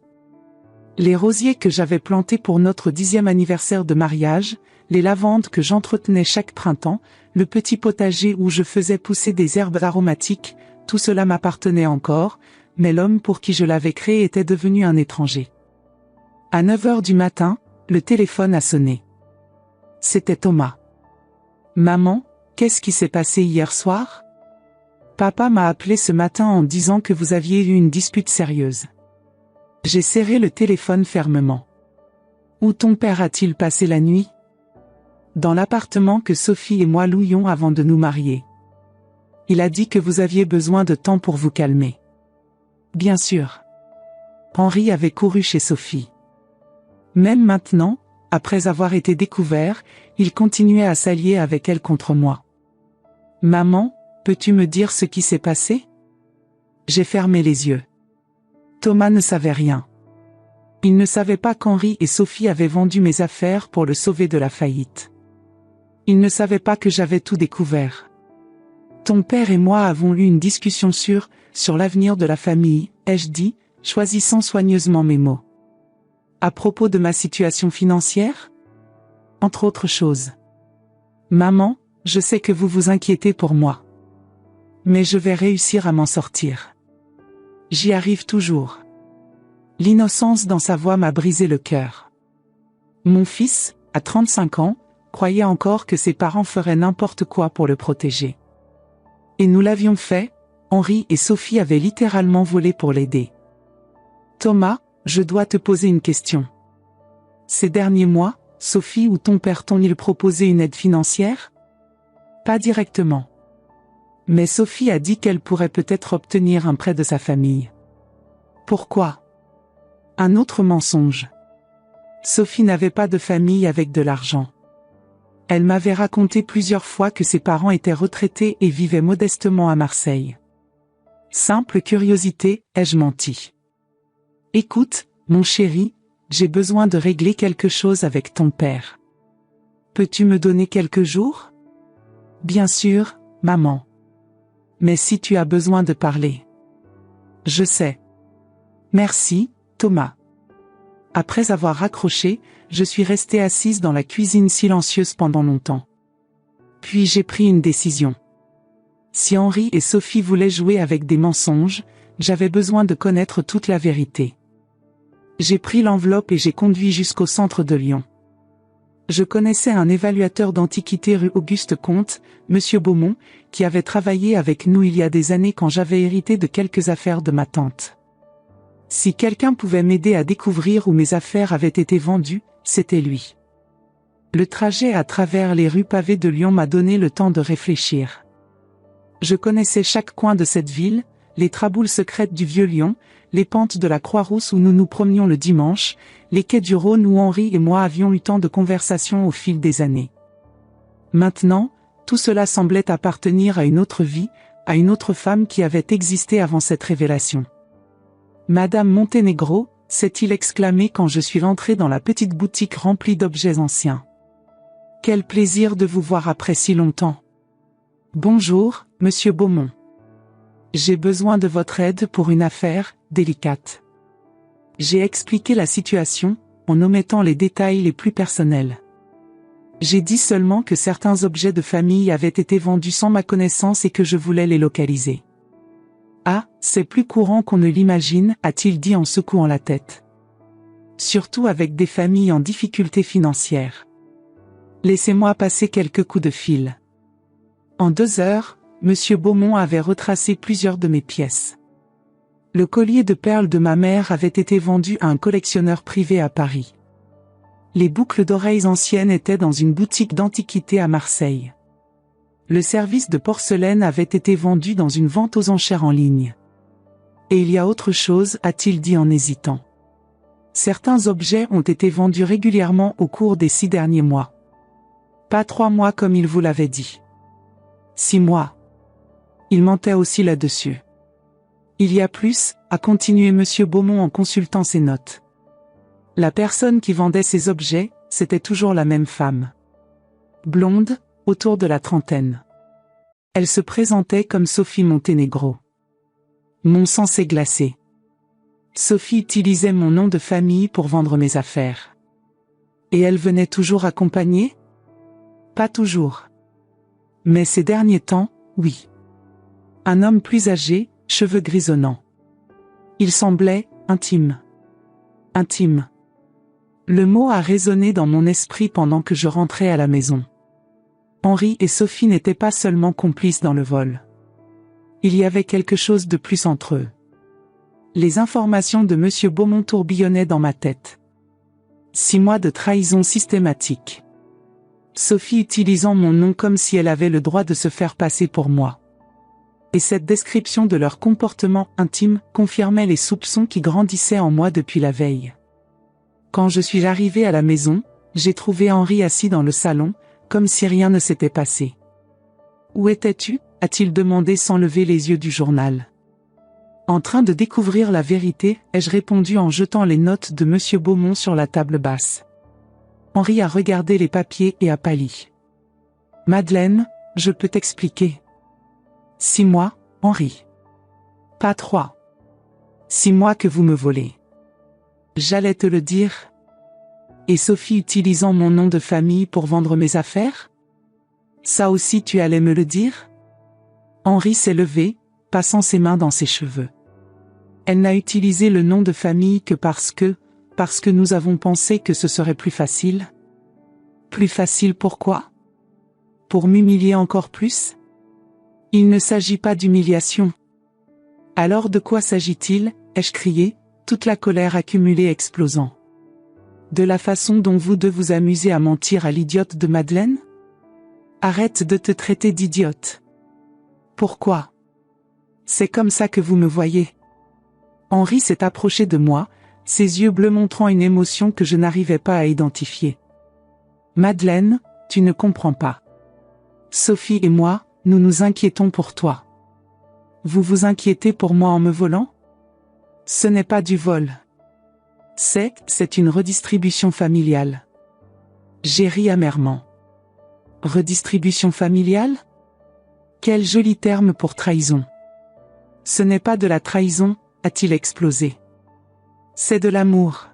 Les rosiers que j'avais plantés pour notre 10e anniversaire de mariage, les lavandes que j'entretenais chaque printemps, le petit potager où je faisais pousser des herbes aromatiques, tout cela m'appartenait encore, mais l'homme pour qui je l'avais créé était devenu un étranger. À 9 heures du matin, le téléphone a sonné. C'était Thomas. Maman, qu'est-ce qui s'est passé hier soir? Papa m'a appelé ce matin en disant que vous aviez eu une dispute sérieuse. J'ai serré le téléphone fermement. Où ton père a-t-il passé la nuit? Dans l'appartement que Sophie et moi louions avant de nous marier. Il a dit que vous aviez besoin de temps pour vous calmer. Bien sûr. Henri avait couru chez Sophie. Même maintenant, après avoir été découvert, il continuait à s'allier avec elle contre moi. Maman, peux-tu me dire ce qui s'est passé? J'ai fermé les yeux. Thomas ne savait rien. Il ne savait pas qu'Henri et Sophie avaient vendu mes affaires pour le sauver de la faillite. Il ne savait pas que j'avais tout découvert. Ton père et moi avons eu une discussion sur l'avenir de la famille, ai-je dit, choisissant soigneusement mes mots. À propos de ma situation financière? Entre autres choses. Maman, je sais que vous vous inquiétez pour moi. Mais je vais réussir à m'en sortir. J'y arrive toujours. L'innocence dans sa voix m'a brisé le cœur. Mon fils, à 35 ans, croyait encore que ses parents feraient n'importe quoi pour le protéger. Et nous l'avions fait, Henri et Sophie avaient littéralement volé pour l'aider. Thomas, je dois te poser une question. Ces derniers mois, Sophie ou ton père t'ont-ils proposé une aide financière? Pas directement. Mais Sophie a dit qu'elle pourrait peut-être obtenir un prêt de sa famille. Pourquoi? Un autre mensonge. Sophie n'avait pas de famille avec de l'argent. Elle m'avait raconté plusieurs fois que ses parents étaient retraités et vivaient modestement à Marseille. Simple curiosité, ai-je menti? Écoute, mon chéri, j'ai besoin de régler quelque chose avec ton père. Peux-tu me donner quelques jours? Bien sûr, maman. Mais si tu as besoin de parler. Je sais. Merci, Thomas. Après avoir raccroché, je suis restée assise dans la cuisine silencieuse pendant longtemps. Puis j'ai pris une décision. Si Henri et Sophie voulaient jouer avec des mensonges, j'avais besoin de connaître toute la vérité. J'ai pris l'enveloppe et j'ai conduit jusqu'au centre de Lyon. Je connaissais un évaluateur d'antiquités rue Auguste Comte, Monsieur Beaumont, qui avait travaillé avec nous il y a des années quand j'avais hérité de quelques affaires de ma tante. Si quelqu'un pouvait m'aider à découvrir où mes affaires avaient été vendues, c'était lui. Le trajet à travers les rues pavées de Lyon m'a donné le temps de réfléchir. Je connaissais chaque coin de cette ville, les traboules secrètes du vieux Lyon, les pentes de la Croix-Rousse où nous nous promenions le dimanche, les quais du Rhône où Henri et moi avions eu tant de conversations au fil des années. Maintenant, tout cela semblait appartenir à une autre vie, à une autre femme qui avait existé avant cette révélation. Madame Monténégro, s'est-il exclamé quand je suis rentré dans la petite boutique remplie d'objets anciens. Quel plaisir de vous voir après si longtemps. Bonjour, Monsieur Beaumont. J'ai besoin de votre aide pour une affaire délicate. J'ai expliqué la situation, en omettant les détails les plus personnels. J'ai dit seulement que certains objets de famille avaient été vendus sans ma connaissance et que je voulais les localiser. Ah, c'est plus courant qu'on ne l'imagine, a-t-il dit en secouant la tête. Surtout avec des familles en difficulté financière. Laissez-moi passer quelques coups de fil. En 2 heures, Monsieur Beaumont avait retracé plusieurs de mes pièces. Le collier de perles de ma mère avait été vendu à un collectionneur privé à Paris. Les boucles d'oreilles anciennes étaient dans une boutique d'antiquités à Marseille. Le service de porcelaine avait été vendu dans une vente aux enchères en ligne. Et il y a autre chose, a-t-il dit en hésitant. Certains objets ont été vendus régulièrement au cours des 6 derniers mois. Pas 3 mois comme il vous l'avait dit. 6 mois. Il mentait aussi là-dessus. Il y a plus, a continué Monsieur Beaumont en consultant ses notes. La personne qui vendait ces objets, c'était toujours la même femme. Blonde, autour de la trentaine. Elle se présentait comme Sophie Monténégro. Mon sang s'est glacé. Sophie utilisait mon nom de famille pour vendre mes affaires. Et elle venait toujours accompagnée? Pas toujours. Mais ces derniers temps, oui. Un homme plus âgé, cheveux grisonnants. Il semblait intime. Intime. Le mot a résonné dans mon esprit pendant que je rentrais à la maison. Henri et Sophie n'étaient pas seulement complices dans le vol. Il y avait quelque chose de plus entre eux. Les informations de M. Beaumont tourbillonnaient dans ma tête. 6 mois de trahison systématique. Sophie utilisant mon nom comme si elle avait le droit de se faire passer pour moi. Et cette description de leur comportement intime confirmait les soupçons qui grandissaient en moi depuis la veille. Quand je suis arrivée à la maison, j'ai trouvé Henri assis dans le salon, comme si rien ne s'était passé. « Où étais-tu » a-t-il demandé sans lever les yeux du journal. En train de découvrir la vérité, ai-je répondu en jetant les notes de M. Beaumont sur la table basse. Henri a regardé les papiers et a pâli. « Madeleine, je peux t'expliquer. » 6 mois, Henri. Pas 3. 6 mois que vous me volez. J'allais te le dire. Et Sophie utilisant mon nom de famille pour vendre mes affaires? Ça aussi tu allais me le dire? Henri s'est levé, passant ses mains dans ses cheveux. Elle n'a utilisé le nom de famille que parce que nous avons pensé que ce serait plus facile. Plus facile pourquoi? Pour m'humilier encore plus? Il ne s'agit pas d'humiliation. Alors de quoi s'agit-il? Ai-je crié, toute la colère accumulée explosant. De la façon dont vous deux vous amusez à mentir à l'idiote de Madeleine? Arrête de te traiter d'idiote. Pourquoi? C'est comme ça que vous me voyez. Henri s'est approché de moi, ses yeux bleus montrant une émotion que je n'arrivais pas à identifier. Madeleine, tu ne comprends pas. Sophie et moi, nous nous inquiétons pour toi. Vous vous inquiétez pour moi en me volant? Ce n'est pas du vol. C'est une redistribution familiale. J'ai ri amèrement. Redistribution familiale? Quel joli terme pour trahison. Ce n'est pas de la trahison, a-t-il explosé. C'est de l'amour.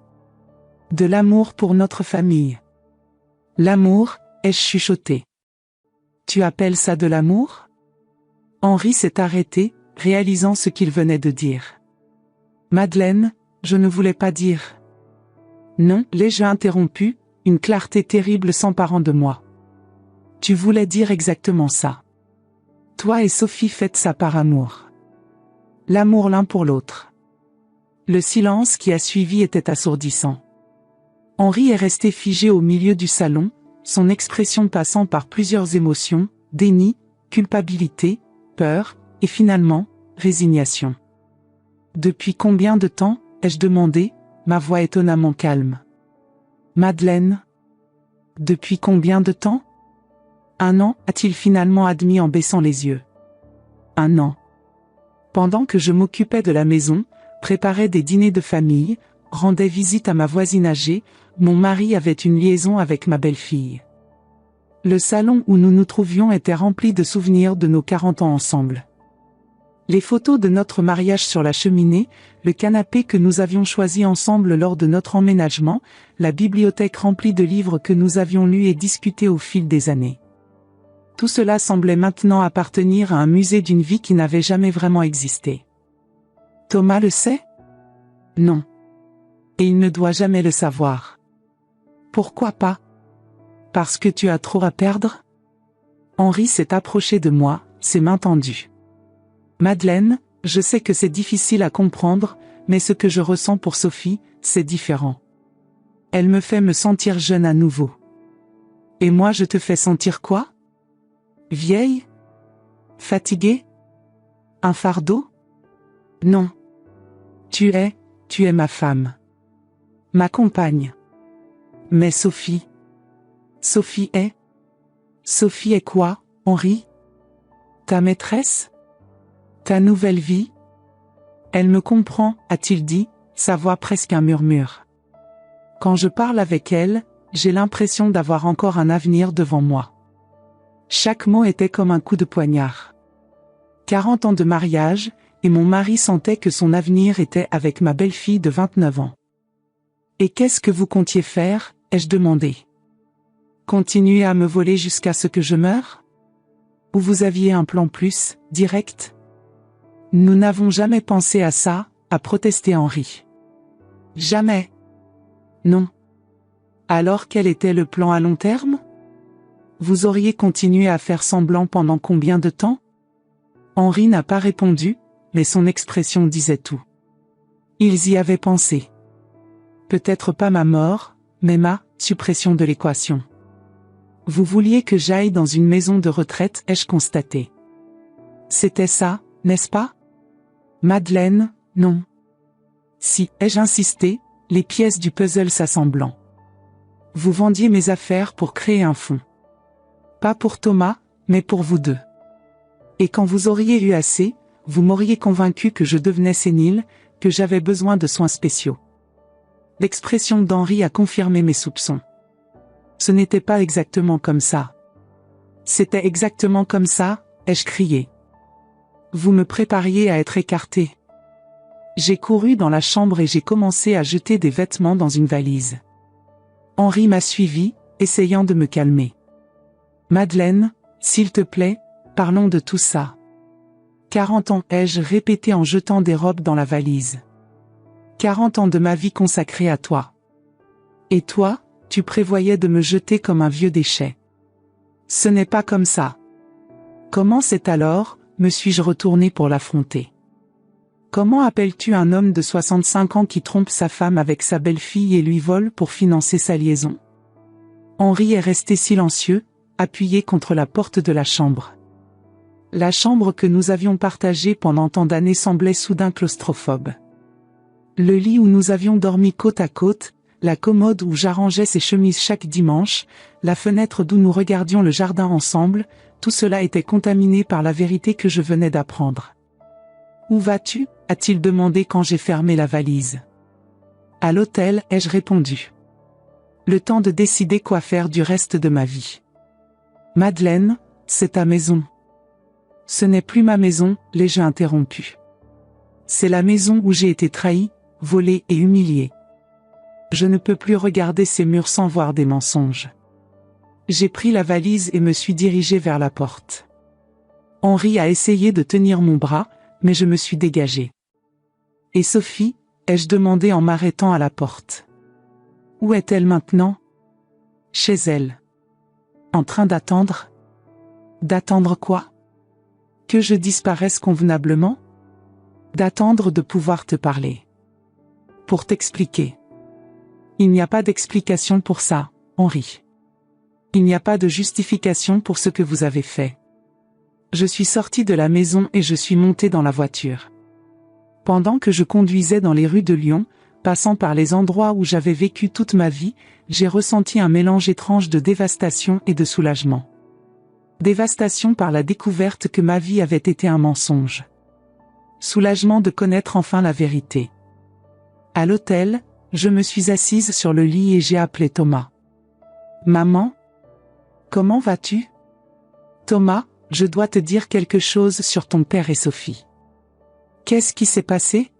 De l'amour pour notre famille. L'amour, ai-je chuchoté. Tu appelles ça de l'amour? Henri s'est arrêté, réalisant ce qu'il venait de dire. Madeleine, je ne voulais pas dire. Non, l'ai-je interrompu, une clarté terrible s'emparant de moi. Tu voulais dire exactement ça. Toi et Sophie faites ça par amour. L'amour l'un pour l'autre. Le silence qui a suivi était assourdissant. Henri est resté figé au milieu du salon, son expression passant par plusieurs émotions, déni, culpabilité, peur, et finalement, résignation. Depuis combien de temps, ai-je demandé, ma voix étonnamment calme. Madeleine? Depuis combien de temps? 1 an, a-t-il finalement admis en baissant les yeux. 1 an. Pendant que je m'occupais de la maison, préparais des dîners de famille, rendais visite à ma voisine âgée, mon mari avait une liaison avec ma belle-fille. Le salon où nous nous trouvions était rempli de souvenirs de nos 40 ans ensemble. Les photos de notre mariage sur la cheminée, le canapé que nous avions choisi ensemble lors de notre emménagement, la bibliothèque remplie de livres que nous avions lus et discutés au fil des années. Tout cela semblait maintenant appartenir à un musée d'une vie qui n'avait jamais vraiment existé. Thomas le sait? Non. Et il ne doit jamais le savoir. Pourquoi pas? Parce que tu as trop à perdre? Henri s'est approché de moi, ses mains tendues. Madeleine, je sais que c'est difficile à comprendre, mais ce que je ressens pour Sophie, c'est différent. Elle me fait me sentir jeune à nouveau. Et moi je te fais sentir quoi? Vieille? Fatiguée? Un fardeau? Non. Tu es ma femme. Ma compagne. Mais Sophie? Sophie est quoi, Henri? Ta maîtresse? Ta nouvelle vie? Elle me comprend, a-t-il dit, sa voix presque un murmure. Quand je parle avec elle, j'ai l'impression d'avoir encore un avenir devant moi. Chaque mot était comme un coup de poignard. 40 ans de mariage, et mon mari sentait que son avenir était avec ma belle-fille de 29 ans. Et qu'est-ce que vous comptiez faire, ai-je demandé. Continuer à me voler jusqu'à ce que je meure? Ou vous aviez un plan plus direct? Nous n'avons jamais pensé à ça, a protesté Henri. Jamais. Non. Alors quel était le plan à long terme? Vous auriez continué à faire semblant pendant combien de temps? Henri n'a pas répondu, mais son expression disait tout. Ils y avaient pensé. Peut-être pas ma mort, mais ma suppression de l'équation. Vous vouliez que j'aille dans une maison de retraite, ai-je constaté. C'était ça, n'est-ce pas? Madeleine, non. Si, ai-je insisté, les pièces du puzzle s'assemblant. Vous vendiez mes affaires pour créer un fonds. Pas pour Thomas, mais pour vous deux. Et quand vous auriez eu assez, vous m'auriez convaincu que je devenais sénile, que j'avais besoin de soins spéciaux. L'expression d'Henri a confirmé mes soupçons. Ce n'était pas exactement comme ça. C'était exactement comme ça, ai-je crié. Vous me prépariez à être écarté. J'ai couru dans la chambre et j'ai commencé à jeter des vêtements dans une valise. Henri m'a suivi, essayant de me calmer. Madeleine, s'il te plaît, parlons de tout ça. 40 ans, ai-je répété en jetant des robes dans la valise. 40 ans de ma vie consacrée à toi. Et toi, tu prévoyais de me jeter comme un vieux déchet. Ce n'est pas comme ça. Comment c'est alors, me suis-je retourné pour l'affronter. Comment appelles-tu un homme de 65 ans qui trompe sa femme avec sa belle-fille et lui vole pour financer sa liaison? Henri est resté silencieux, appuyé contre la porte de la chambre. La chambre que nous avions partagée pendant tant d'années semblait soudain claustrophobe. Le lit où nous avions dormi côte à côte, la commode où j'arrangeais ses chemises chaque dimanche, la fenêtre d'où nous regardions le jardin ensemble, tout cela était contaminé par la vérité que je venais d'apprendre. « Où vas-tu » a-t-il demandé quand j'ai fermé la valise. « À l'hôtel » ai-je répondu. « Le temps de décider quoi faire du reste de ma vie. »« Madeleine, c'est ta maison. » « Ce n'est plus ma maison, l'ai-je interrompu. C'est la maison où j'ai été trahi, volé et humilié. Je ne peux plus regarder ces murs sans voir des mensonges. J'ai pris la valise et me suis dirigé vers la porte. Henri a essayé de tenir mon bras, mais je me suis dégagé. « Et Sophie » ai-je demandé en m'arrêtant à la porte. « Où est-elle maintenant ?»« Chez elle. »« En train d'attendre ?»« D'attendre quoi ? Que je disparaisse convenablement ? D'attendre de pouvoir te parler. Pour t'expliquer. Il n'y a pas d'explication pour ça, Henri. Il n'y a pas de justification pour ce que vous avez fait. Je suis sorti de la maison et je suis monté dans la voiture. Pendant que je conduisais dans les rues de Lyon, passant par les endroits où j'avais vécu toute ma vie, j'ai ressenti un mélange étrange de dévastation et de soulagement. Dévastation par la découverte que ma vie avait été un mensonge. Soulagement de connaître enfin la vérité. À l'hôtel, je me suis assise sur le lit et j'ai appelé Thomas. « Maman ? Comment vas-tu ? Thomas, je dois te dire quelque chose sur ton père et Sophie. » Qu'est-ce qui s'est passé ?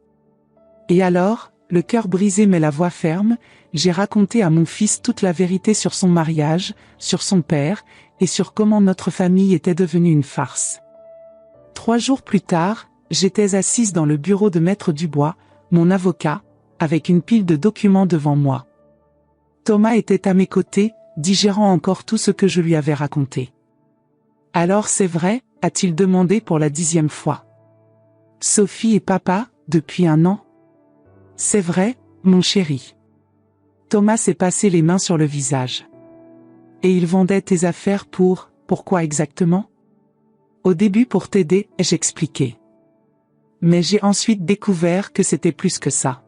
Et alors, le cœur brisé mais la voix ferme, j'ai raconté à mon fils toute la vérité sur son mariage, sur son père, et sur comment notre famille était devenue une farce. 3 jours plus tard, j'étais assise dans le bureau de Maître Dubois, mon avocat, avec une pile de documents devant moi. Thomas était à mes côtés, digérant encore tout ce que je lui avais raconté. « Alors c'est vrai ?» a-t-il demandé pour la 10e fois. « Sophie et papa, depuis 1 an ?»« C'est vrai, mon chéri. » Thomas s'est passé les mains sur le visage. « Et il vendait tes affaires pourquoi exactement ? » Au début pour t'aider, j'expliquais. Mais j'ai ensuite découvert que c'était plus que ça.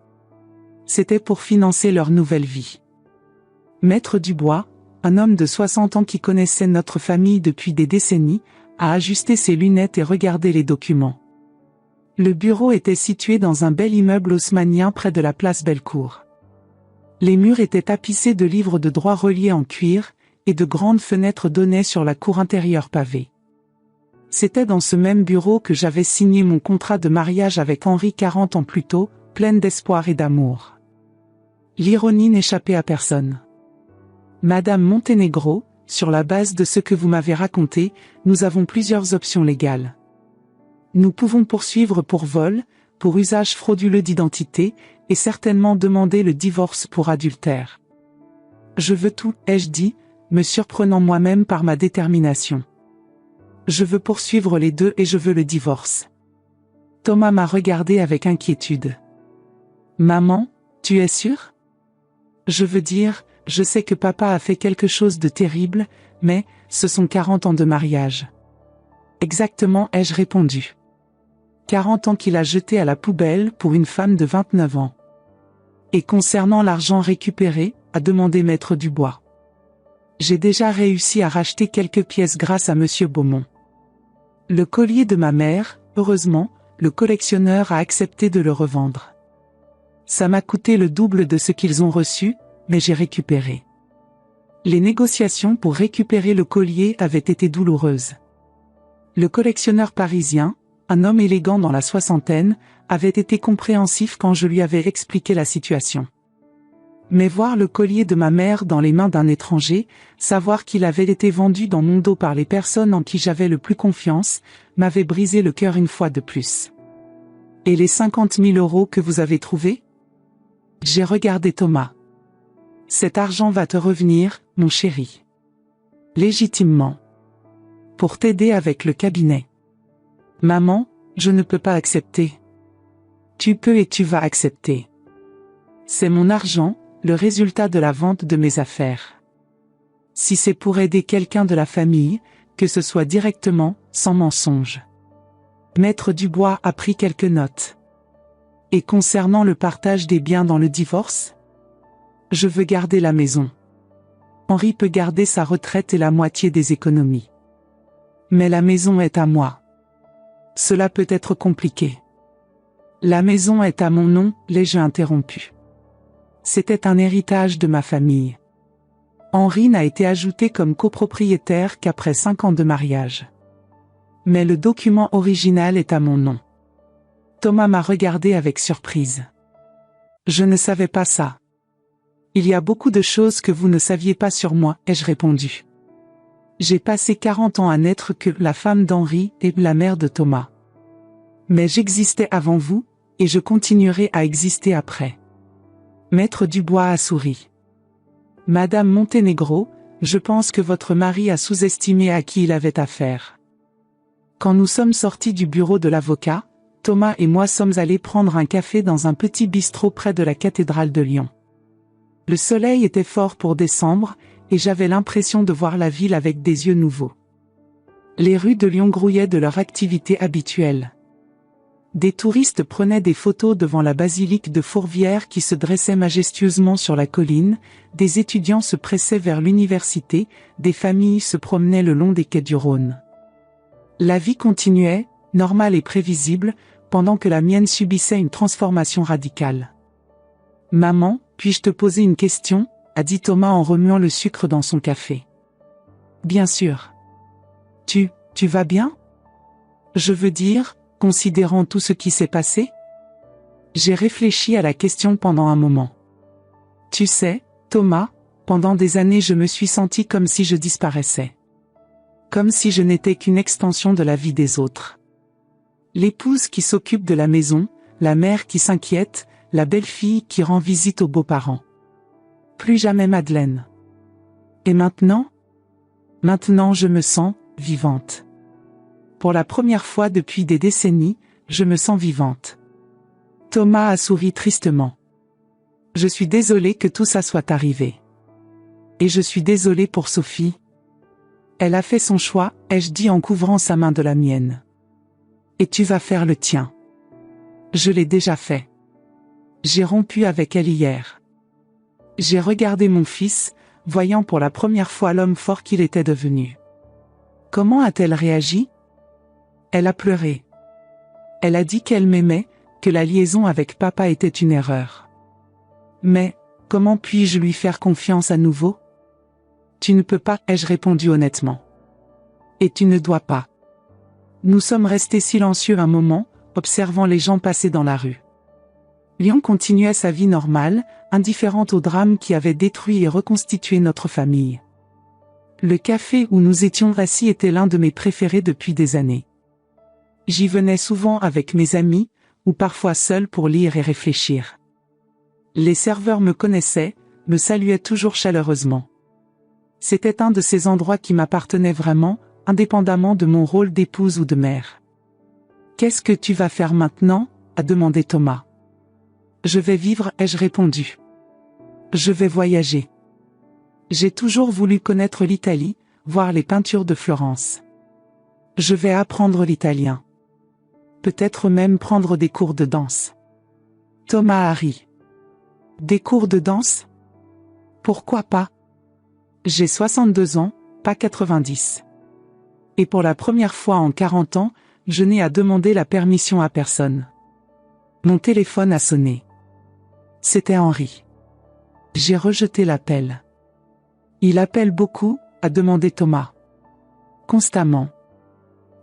C'était pour financer leur nouvelle vie. Maître Dubois, un homme de 60 ans qui connaissait notre famille depuis des décennies, a ajusté ses lunettes et regardé les documents. Le bureau était situé dans un bel immeuble haussmannien près de la place Bellecour. Les murs étaient tapissés de livres de droit reliés en cuir, et de grandes fenêtres donnaient sur la cour intérieure pavée. C'était dans ce même bureau que j'avais signé mon contrat de mariage avec Henri 40 ans plus tôt, pleine d'espoir et d'amour. L'ironie n'échappait à personne. Madame Montenegro, sur la base de ce que vous m'avez raconté, nous avons plusieurs options légales. Nous pouvons poursuivre pour vol, pour usage frauduleux d'identité, et certainement demander le divorce pour adultère. Je veux tout, ai-je dit, me surprenant moi-même par ma détermination. Je veux poursuivre les deux et je veux le divorce. Thomas m'a regardé avec inquiétude. Maman, tu es sûre? Je veux dire, je sais que papa a fait quelque chose de terrible, mais, ce sont 40 ans de mariage. Exactement, ai-je répondu. 40 ans qu'il a jeté à la poubelle pour une femme de 29 ans. Et concernant l'argent récupéré, a demandé Maître Dubois. J'ai déjà réussi à racheter quelques pièces grâce à Monsieur Beaumont. Le collier de ma mère, heureusement, le collectionneur a accepté de le revendre. Ça m'a coûté le double de ce qu'ils ont reçu, mais j'ai récupéré. Les négociations pour récupérer le collier avaient été douloureuses. Le collectionneur parisien, un homme élégant dans la soixantaine, avait été compréhensif quand je lui avais expliqué la situation. Mais voir le collier de ma mère dans les mains d'un étranger, savoir qu'il avait été vendu dans mon dos par les personnes en qui j'avais le plus confiance, m'avait brisé le cœur une fois de plus. Et les 50 000 € que vous avez trouvés? J'ai regardé Thomas. Cet argent va te revenir, mon chéri. Légitimement. Pour t'aider avec le cabinet. Maman, je ne peux pas accepter. Tu peux et tu vas accepter. C'est mon argent, le résultat de la vente de mes affaires. Si c'est pour aider quelqu'un de la famille, que ce soit directement, sans mensonge. Maître Dubois a pris quelques notes. Et concernant le partage des biens dans le divorce? Je veux garder la maison. Henri peut garder sa retraite et la moitié des économies. Mais la maison est à moi. Cela peut être compliqué. La maison est à mon nom, l'ai-je interrompu. C'était un héritage de ma famille. Henri n'a été ajouté comme copropriétaire qu'après 5 ans de mariage. Mais le document original est à mon nom. Thomas m'a regardé avec surprise. Je ne savais pas ça. Il y a beaucoup de choses que vous ne saviez pas sur moi, ai-je répondu. J'ai passé 40 ans à n'être que la femme d'Henri et la mère de Thomas. Mais j'existais avant vous, et je continuerai à exister après. Maître Dubois a souri. Madame Montenegro, je pense que votre mari a sous-estimé à qui il avait affaire. Quand nous sommes sortis du bureau de l'avocat, Thomas et moi sommes allés prendre un café dans un petit bistrot près de la cathédrale de Lyon. Le soleil était fort pour décembre, et j'avais l'impression de voir la ville avec des yeux nouveaux. Les rues de Lyon grouillaient de leur activité habituelle. Des touristes prenaient des photos devant la basilique de Fourvière qui se dressait majestueusement sur la colline, des étudiants se pressaient vers l'université, des familles se promenaient le long des quais du Rhône. La vie continuait, normale et prévisible, pendant que la mienne subissait une transformation radicale. « Maman, puis-je te poser une question ?» a dit Thomas en remuant le sucre dans son café. « Bien sûr. Tu vas bien? Je veux dire, considérant tout ce qui s'est passé? » J'ai réfléchi à la question pendant un moment. Tu sais, Thomas, pendant des années je me suis senti comme si je disparaissais. Comme si je n'étais qu'une extension de la vie des autres. L'épouse qui s'occupe de la maison, la mère qui s'inquiète, la belle-fille qui rend visite aux beaux-parents. Plus jamais Madeleine. Et maintenant? Maintenant je me sens vivante. Pour la première fois depuis des décennies, je me sens vivante. Thomas a souri tristement. Je suis désolé que tout ça soit arrivé. Et je suis désolé pour Sophie. Elle a fait son choix, ai-je dit en couvrant sa main de la mienne. Et tu vas faire le tien. Je l'ai déjà fait. J'ai rompu avec elle hier. J'ai regardé mon fils, voyant pour la première fois l'homme fort qu'il était devenu. Comment a-t-elle réagi? Elle a pleuré. Elle a dit qu'elle m'aimait, que la liaison avec papa était une erreur. Mais, comment puis-je lui faire confiance à nouveau? Tu ne peux pas, ai-je répondu honnêtement. Et tu ne dois pas. Nous sommes restés silencieux un moment, observant les gens passer dans la rue. Lyon continuait sa vie normale, indifférente au drame qui avait détruit et reconstitué notre famille. Le café où nous étions assis était l'un de mes préférés depuis des années. J'y venais souvent avec mes amis, ou parfois seul pour lire et réfléchir. Les serveurs me connaissaient, me saluaient toujours chaleureusement. C'était un de ces endroits qui m'appartenaient vraiment, indépendamment de mon rôle d'épouse ou de mère. « Qu'est-ce que tu vas faire maintenant ?» a demandé Thomas. « Je vais vivre » ai-je répondu. « Je vais voyager. J'ai toujours voulu connaître l'Italie, voir les peintures de Florence. Je vais apprendre l'italien. Peut-être même prendre des cours de danse. » Thomas a ri. « Des cours de danse ? Pourquoi pas ? J'ai 62 ans, pas 90. Et pour la première fois en 40 ans, je n'ai à demander la permission à personne. Mon téléphone a sonné. C'était Henri. J'ai rejeté l'appel. « Il appelle beaucoup ?» a demandé Thomas. « Constamment.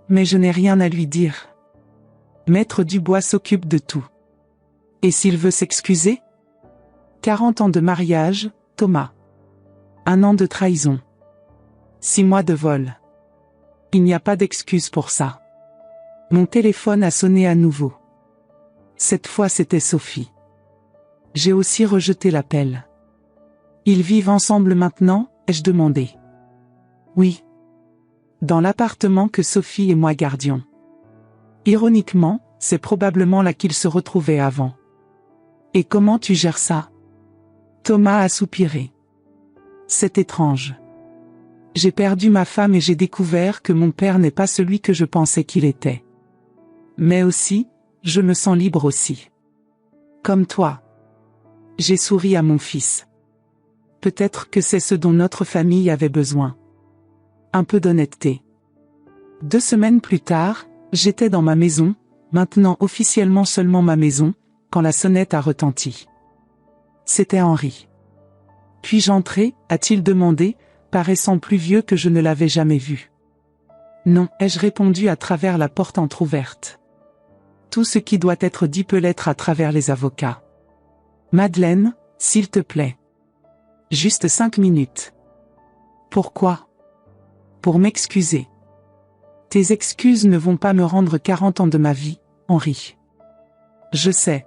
Mais je n'ai rien à lui dire. Maître Dubois s'occupe de tout. Et s'il veut s'excuser ? 40 ans de mariage, Thomas. 1 an de trahison. 6 mois de vol. Il n'y a pas d'excuse pour ça. » Mon téléphone a sonné à nouveau. Cette fois c'était Sophie. J'ai aussi rejeté l'appel. « Ils vivent ensemble maintenant ?» ai-je demandé. « Oui. Dans l'appartement que Sophie et moi gardions. » Ironiquement, c'est probablement là qu'ils se retrouvaient avant. « Et comment tu gères ça ?» Thomas a soupiré. « C'est étrange. J'ai perdu ma femme et j'ai découvert que mon père n'est pas celui que je pensais qu'il était. Mais aussi, je me sens libre aussi. Comme toi. » J'ai souri à mon fils. Peut-être que c'est ce dont notre famille avait besoin. Un peu d'honnêteté. 2 semaines plus tard, j'étais dans ma maison, maintenant officiellement seulement ma maison, quand la sonnette a retenti. C'était Henri. « Puis-je entrer ?» a-t-il demandé, paraissant plus vieux que je ne l'avais jamais vu. « Non » ai-je répondu à travers la porte entr'ouverte. Tout ce qui doit être dit peut l'être à travers les avocats. « Madeleine, s'il te plaît. Juste 5 minutes. » Pourquoi ? Pour m'excuser. Tes excuses ne vont pas me rendre 40 ans de ma vie, Henri. Je sais.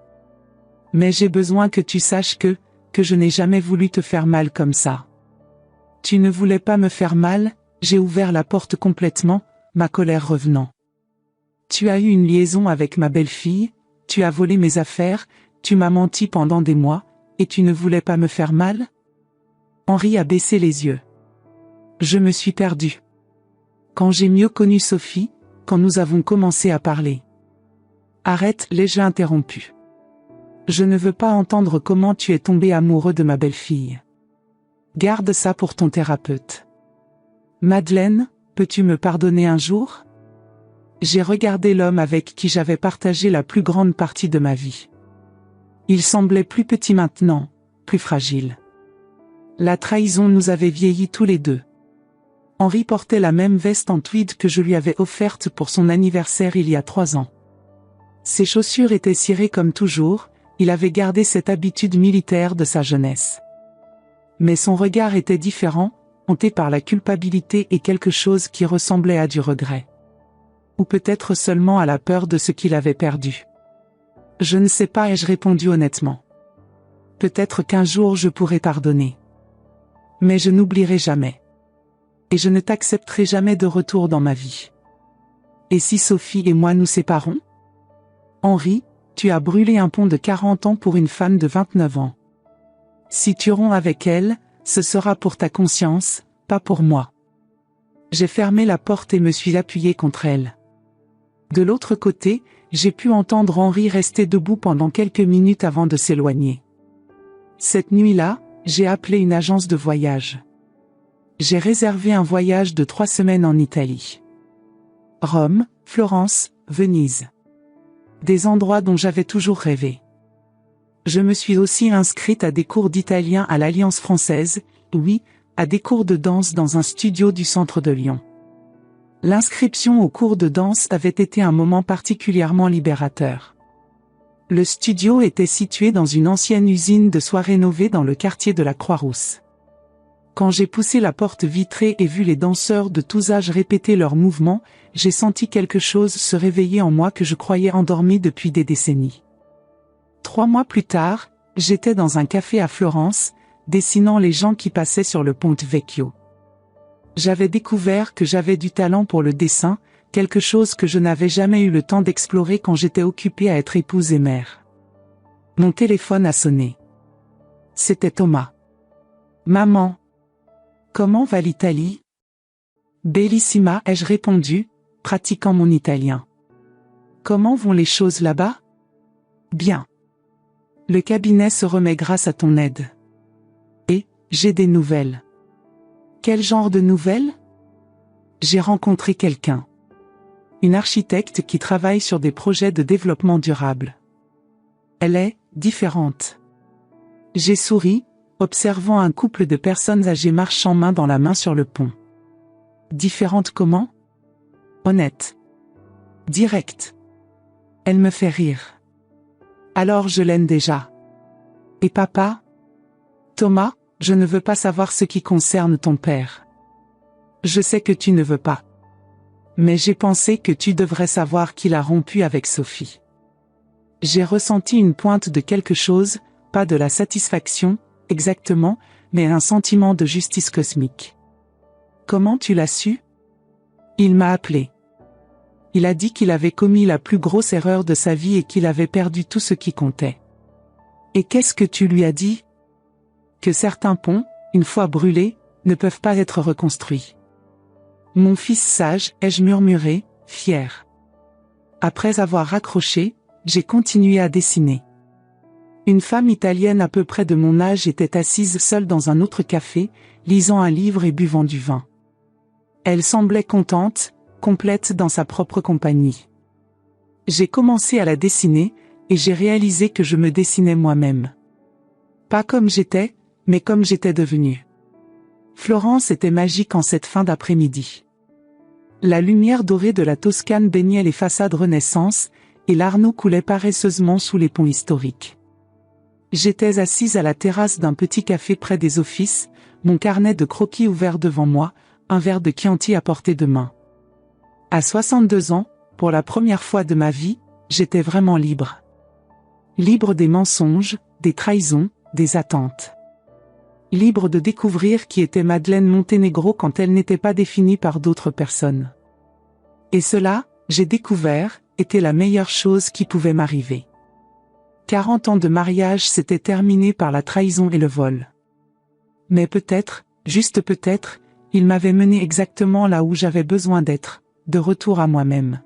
Mais j'ai besoin que tu saches que je n'ai jamais voulu te faire mal comme ça. Tu ne voulais pas me faire mal, j'ai ouvert la porte complètement, ma colère revenant. Tu as eu une liaison avec ma belle-fille, tu as volé mes affaires, tu m'as menti pendant des mois, et tu ne voulais pas me faire mal ? Henri a baissé les yeux. Je me suis perdu. Quand j'ai mieux connu Sophie, quand nous avons commencé à parler. Arrête, l'ai-je interrompu. Je ne veux pas entendre comment tu es tombé amoureux de ma belle-fille. Garde ça pour ton thérapeute. Madeleine, peux-tu me pardonner un jour ? J'ai regardé l'homme avec qui j'avais partagé la plus grande partie de ma vie. Il semblait plus petit maintenant, plus fragile. La trahison nous avait vieillis tous les deux. Henri portait la même veste en tweed que je lui avais offerte pour son anniversaire il y a 3 ans. Ses chaussures étaient cirées comme toujours, il avait gardé cette habitude militaire de sa jeunesse. Mais son regard était différent, hanté par la culpabilité et quelque chose qui ressemblait à du regret. Ou peut-être seulement à la peur de ce qu'il avait perdu. Je ne sais pas, ai-je répondu honnêtement. Peut-être qu'un jour je pourrai pardonner. Mais je n'oublierai jamais. Et je ne t'accepterai jamais de retour dans ma vie. Et si Sophie et moi nous séparons ? Henri, tu as brûlé un pont de 40 ans pour une femme de 29 ans. Si tu romps avec elle, ce sera pour ta conscience, pas pour moi. J'ai fermé la porte et me suis appuyé contre elle. De l'autre côté, j'ai pu entendre Henri rester debout pendant quelques minutes avant de s'éloigner. Cette nuit-là, j'ai appelé une agence de voyage. J'ai réservé un voyage de 3 semaines en Italie. Rome, Florence, Venise. Des endroits dont j'avais toujours rêvé. Je me suis aussi inscrite à des cours d'italien à l'Alliance française, oui, à des cours de danse dans un studio du centre de Lyon. L'inscription au cours de danse avait été un moment particulièrement libérateur. Le studio était situé dans une ancienne usine de soie rénovée dans le quartier de la Croix-Rousse. Quand j'ai poussé la porte vitrée et vu les danseurs de tous âges répéter leurs mouvements, j'ai senti quelque chose se réveiller en moi que je croyais endormi depuis des décennies. 3 mois plus tard, j'étais dans un café à Florence, dessinant les gens qui passaient sur le Ponte Vecchio. J'avais découvert que j'avais du talent pour le dessin, quelque chose que je n'avais jamais eu le temps d'explorer quand j'étais occupée à être épouse et mère. Mon téléphone a sonné. C'était Thomas. Maman. Comment va l'Italie? Bellissima, ai-je répondu, pratiquant mon italien. Comment vont les choses là-bas? Bien. Le cabinet se remet grâce à ton aide. Et, j'ai des nouvelles. Quel genre de nouvelles? J'ai rencontré quelqu'un. Une architecte qui travaille sur des projets de développement durable. Elle est différente. J'ai souri, observant un couple de personnes âgées marchant main dans la main sur le pont. Différente comment? Honnête. Directe. Elle me fait rire. Alors je l'aime déjà. Et papa? Thomas, je ne veux pas savoir ce qui concerne ton père. Je sais que tu ne veux pas. Mais j'ai pensé que tu devrais savoir qu'il a rompu avec Sophie. J'ai ressenti une pointe de quelque chose, pas de la satisfaction, exactement, mais un sentiment de justice cosmique. Comment tu l'as su? Il m'a appelé. Il a dit qu'il avait commis la plus grosse erreur de sa vie et qu'il avait perdu tout ce qui comptait. Et qu'est-ce que tu lui as dit? Que certains ponts, une fois brûlés, ne peuvent pas être reconstruits. Mon fils sage, ai-je murmuré, fier. Après avoir raccroché, j'ai continué à dessiner. Une femme italienne à peu près de mon âge était assise seule dans un autre café, lisant un livre et buvant du vin. Elle semblait contente, complète dans sa propre compagnie. J'ai commencé à la dessiner, et j'ai réalisé que je me dessinais moi-même. Pas comme j'étais, mais comme j'étais devenue. Florence était magique en cette fin d'après-midi. La lumière dorée de la Toscane baignait les façades Renaissance, et l'Arno coulait paresseusement sous les ponts historiques. J'étais assise à la terrasse d'un petit café près des offices, mon carnet de croquis ouvert devant moi, un verre de Chianti à portée de main. À 62 ans, pour la première fois de ma vie, j'étais vraiment libre. Libre des mensonges, des trahisons, des attentes. Libre de découvrir qui était Madeleine Montenegro quand elle n'était pas définie par d'autres personnes. Et cela, j'ai découvert, était la meilleure chose qui pouvait m'arriver. 40 ans de mariage s'étaient terminés par la trahison et le vol. Mais peut-être, juste peut-être, il m'avait mené exactement là où j'avais besoin d'être, de retour à moi-même.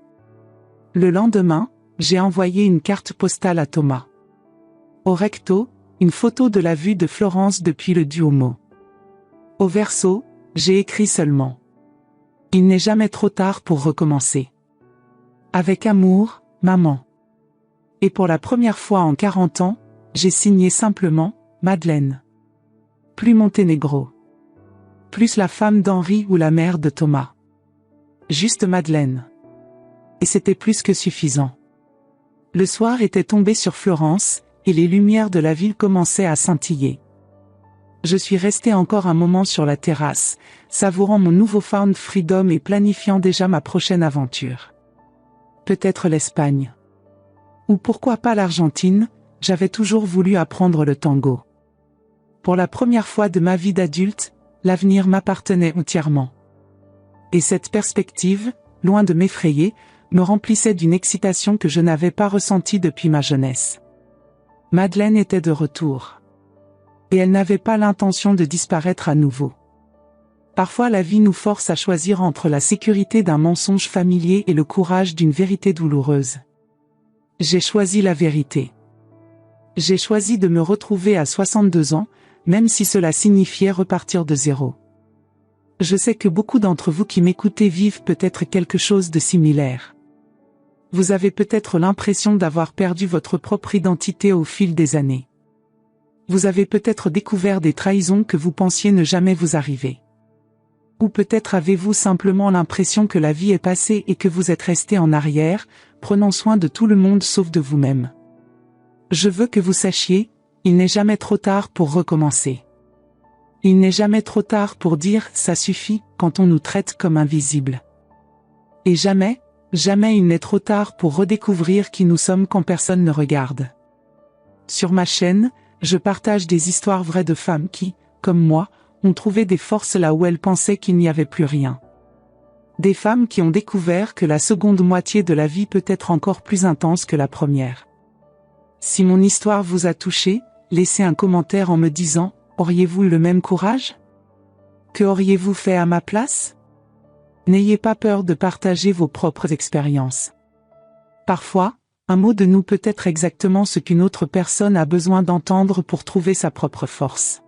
Le lendemain, j'ai envoyé une carte postale à Thomas. Au recto, une photo de la vue de Florence depuis le Duomo. Au verso, j'ai écrit seulement. Il n'est jamais trop tard pour recommencer. Avec amour, maman. Et pour la première fois en 40 ans, j'ai signé simplement, Madeleine. Plus Montenegro. Plus la femme d'Henri ou la mère de Thomas. Juste Madeleine. Et c'était plus que suffisant. Le soir était tombé sur Florence, et les lumières de la ville commençaient à scintiller. Je suis resté encore un moment sur la terrasse, savourant mon nouveau found freedom et planifiant déjà ma prochaine aventure. Peut-être l'Espagne. Ou pourquoi pas l'Argentine, j'avais toujours voulu apprendre le tango. Pour la première fois de ma vie d'adulte, l'avenir m'appartenait entièrement. Et cette perspective, loin de m'effrayer, me remplissait d'une excitation que je n'avais pas ressentie depuis ma jeunesse. Madeleine était de retour. Et elle n'avait pas l'intention de disparaître à nouveau. Parfois la vie nous force à choisir entre la sécurité d'un mensonge familier et le courage d'une vérité douloureuse. J'ai choisi la vérité. J'ai choisi de me retrouver à 62 ans, même si cela signifiait repartir de zéro. Je sais que beaucoup d'entre vous qui m'écoutez vivent peut-être quelque chose de similaire. Vous avez peut-être l'impression d'avoir perdu votre propre identité au fil des années. Vous avez peut-être découvert des trahisons que vous pensiez ne jamais vous arriver. Ou peut-être avez-vous simplement l'impression que la vie est passée et que vous êtes resté en arrière, prenant soin de tout le monde sauf de vous-même. Je veux que vous sachiez, il n'est jamais trop tard pour recommencer. Il n'est jamais trop tard pour dire « ça suffit » quand on nous traite comme invisibles. Et jamais, jamais il n'est trop tard pour redécouvrir qui nous sommes quand personne ne regarde. Sur ma chaîne, je partage des histoires vraies de femmes qui, comme moi, ont trouvé des forces là où elles pensaient qu'il n'y avait plus rien. Des femmes qui ont découvert que la seconde moitié de la vie peut être encore plus intense que la première. Si mon histoire vous a touché, laissez un commentaire en me disant « Auriez-vous eu le même courage ? Que auriez-vous fait à ma place ?» N'ayez pas peur de partager vos propres expériences. Parfois, un mot de nous peut être exactement ce qu'une autre personne a besoin d'entendre pour trouver sa propre force.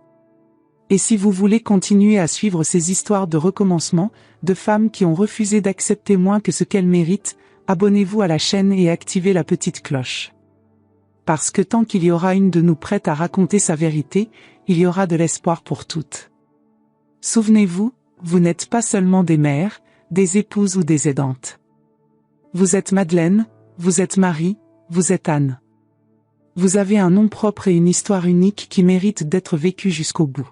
Et si vous voulez continuer à suivre ces histoires de recommencement, de femmes qui ont refusé d'accepter moins que ce qu'elles méritent, abonnez-vous à la chaîne et activez la petite cloche. Parce que tant qu'il y aura une de nous prête à raconter sa vérité, il y aura de l'espoir pour toutes. Souvenez-vous, vous n'êtes pas seulement des mères, des épouses ou des aidantes. Vous êtes Madeleine, vous êtes Marie, vous êtes Anne. Vous avez un nom propre et une histoire unique qui mérite d'être vécue jusqu'au bout.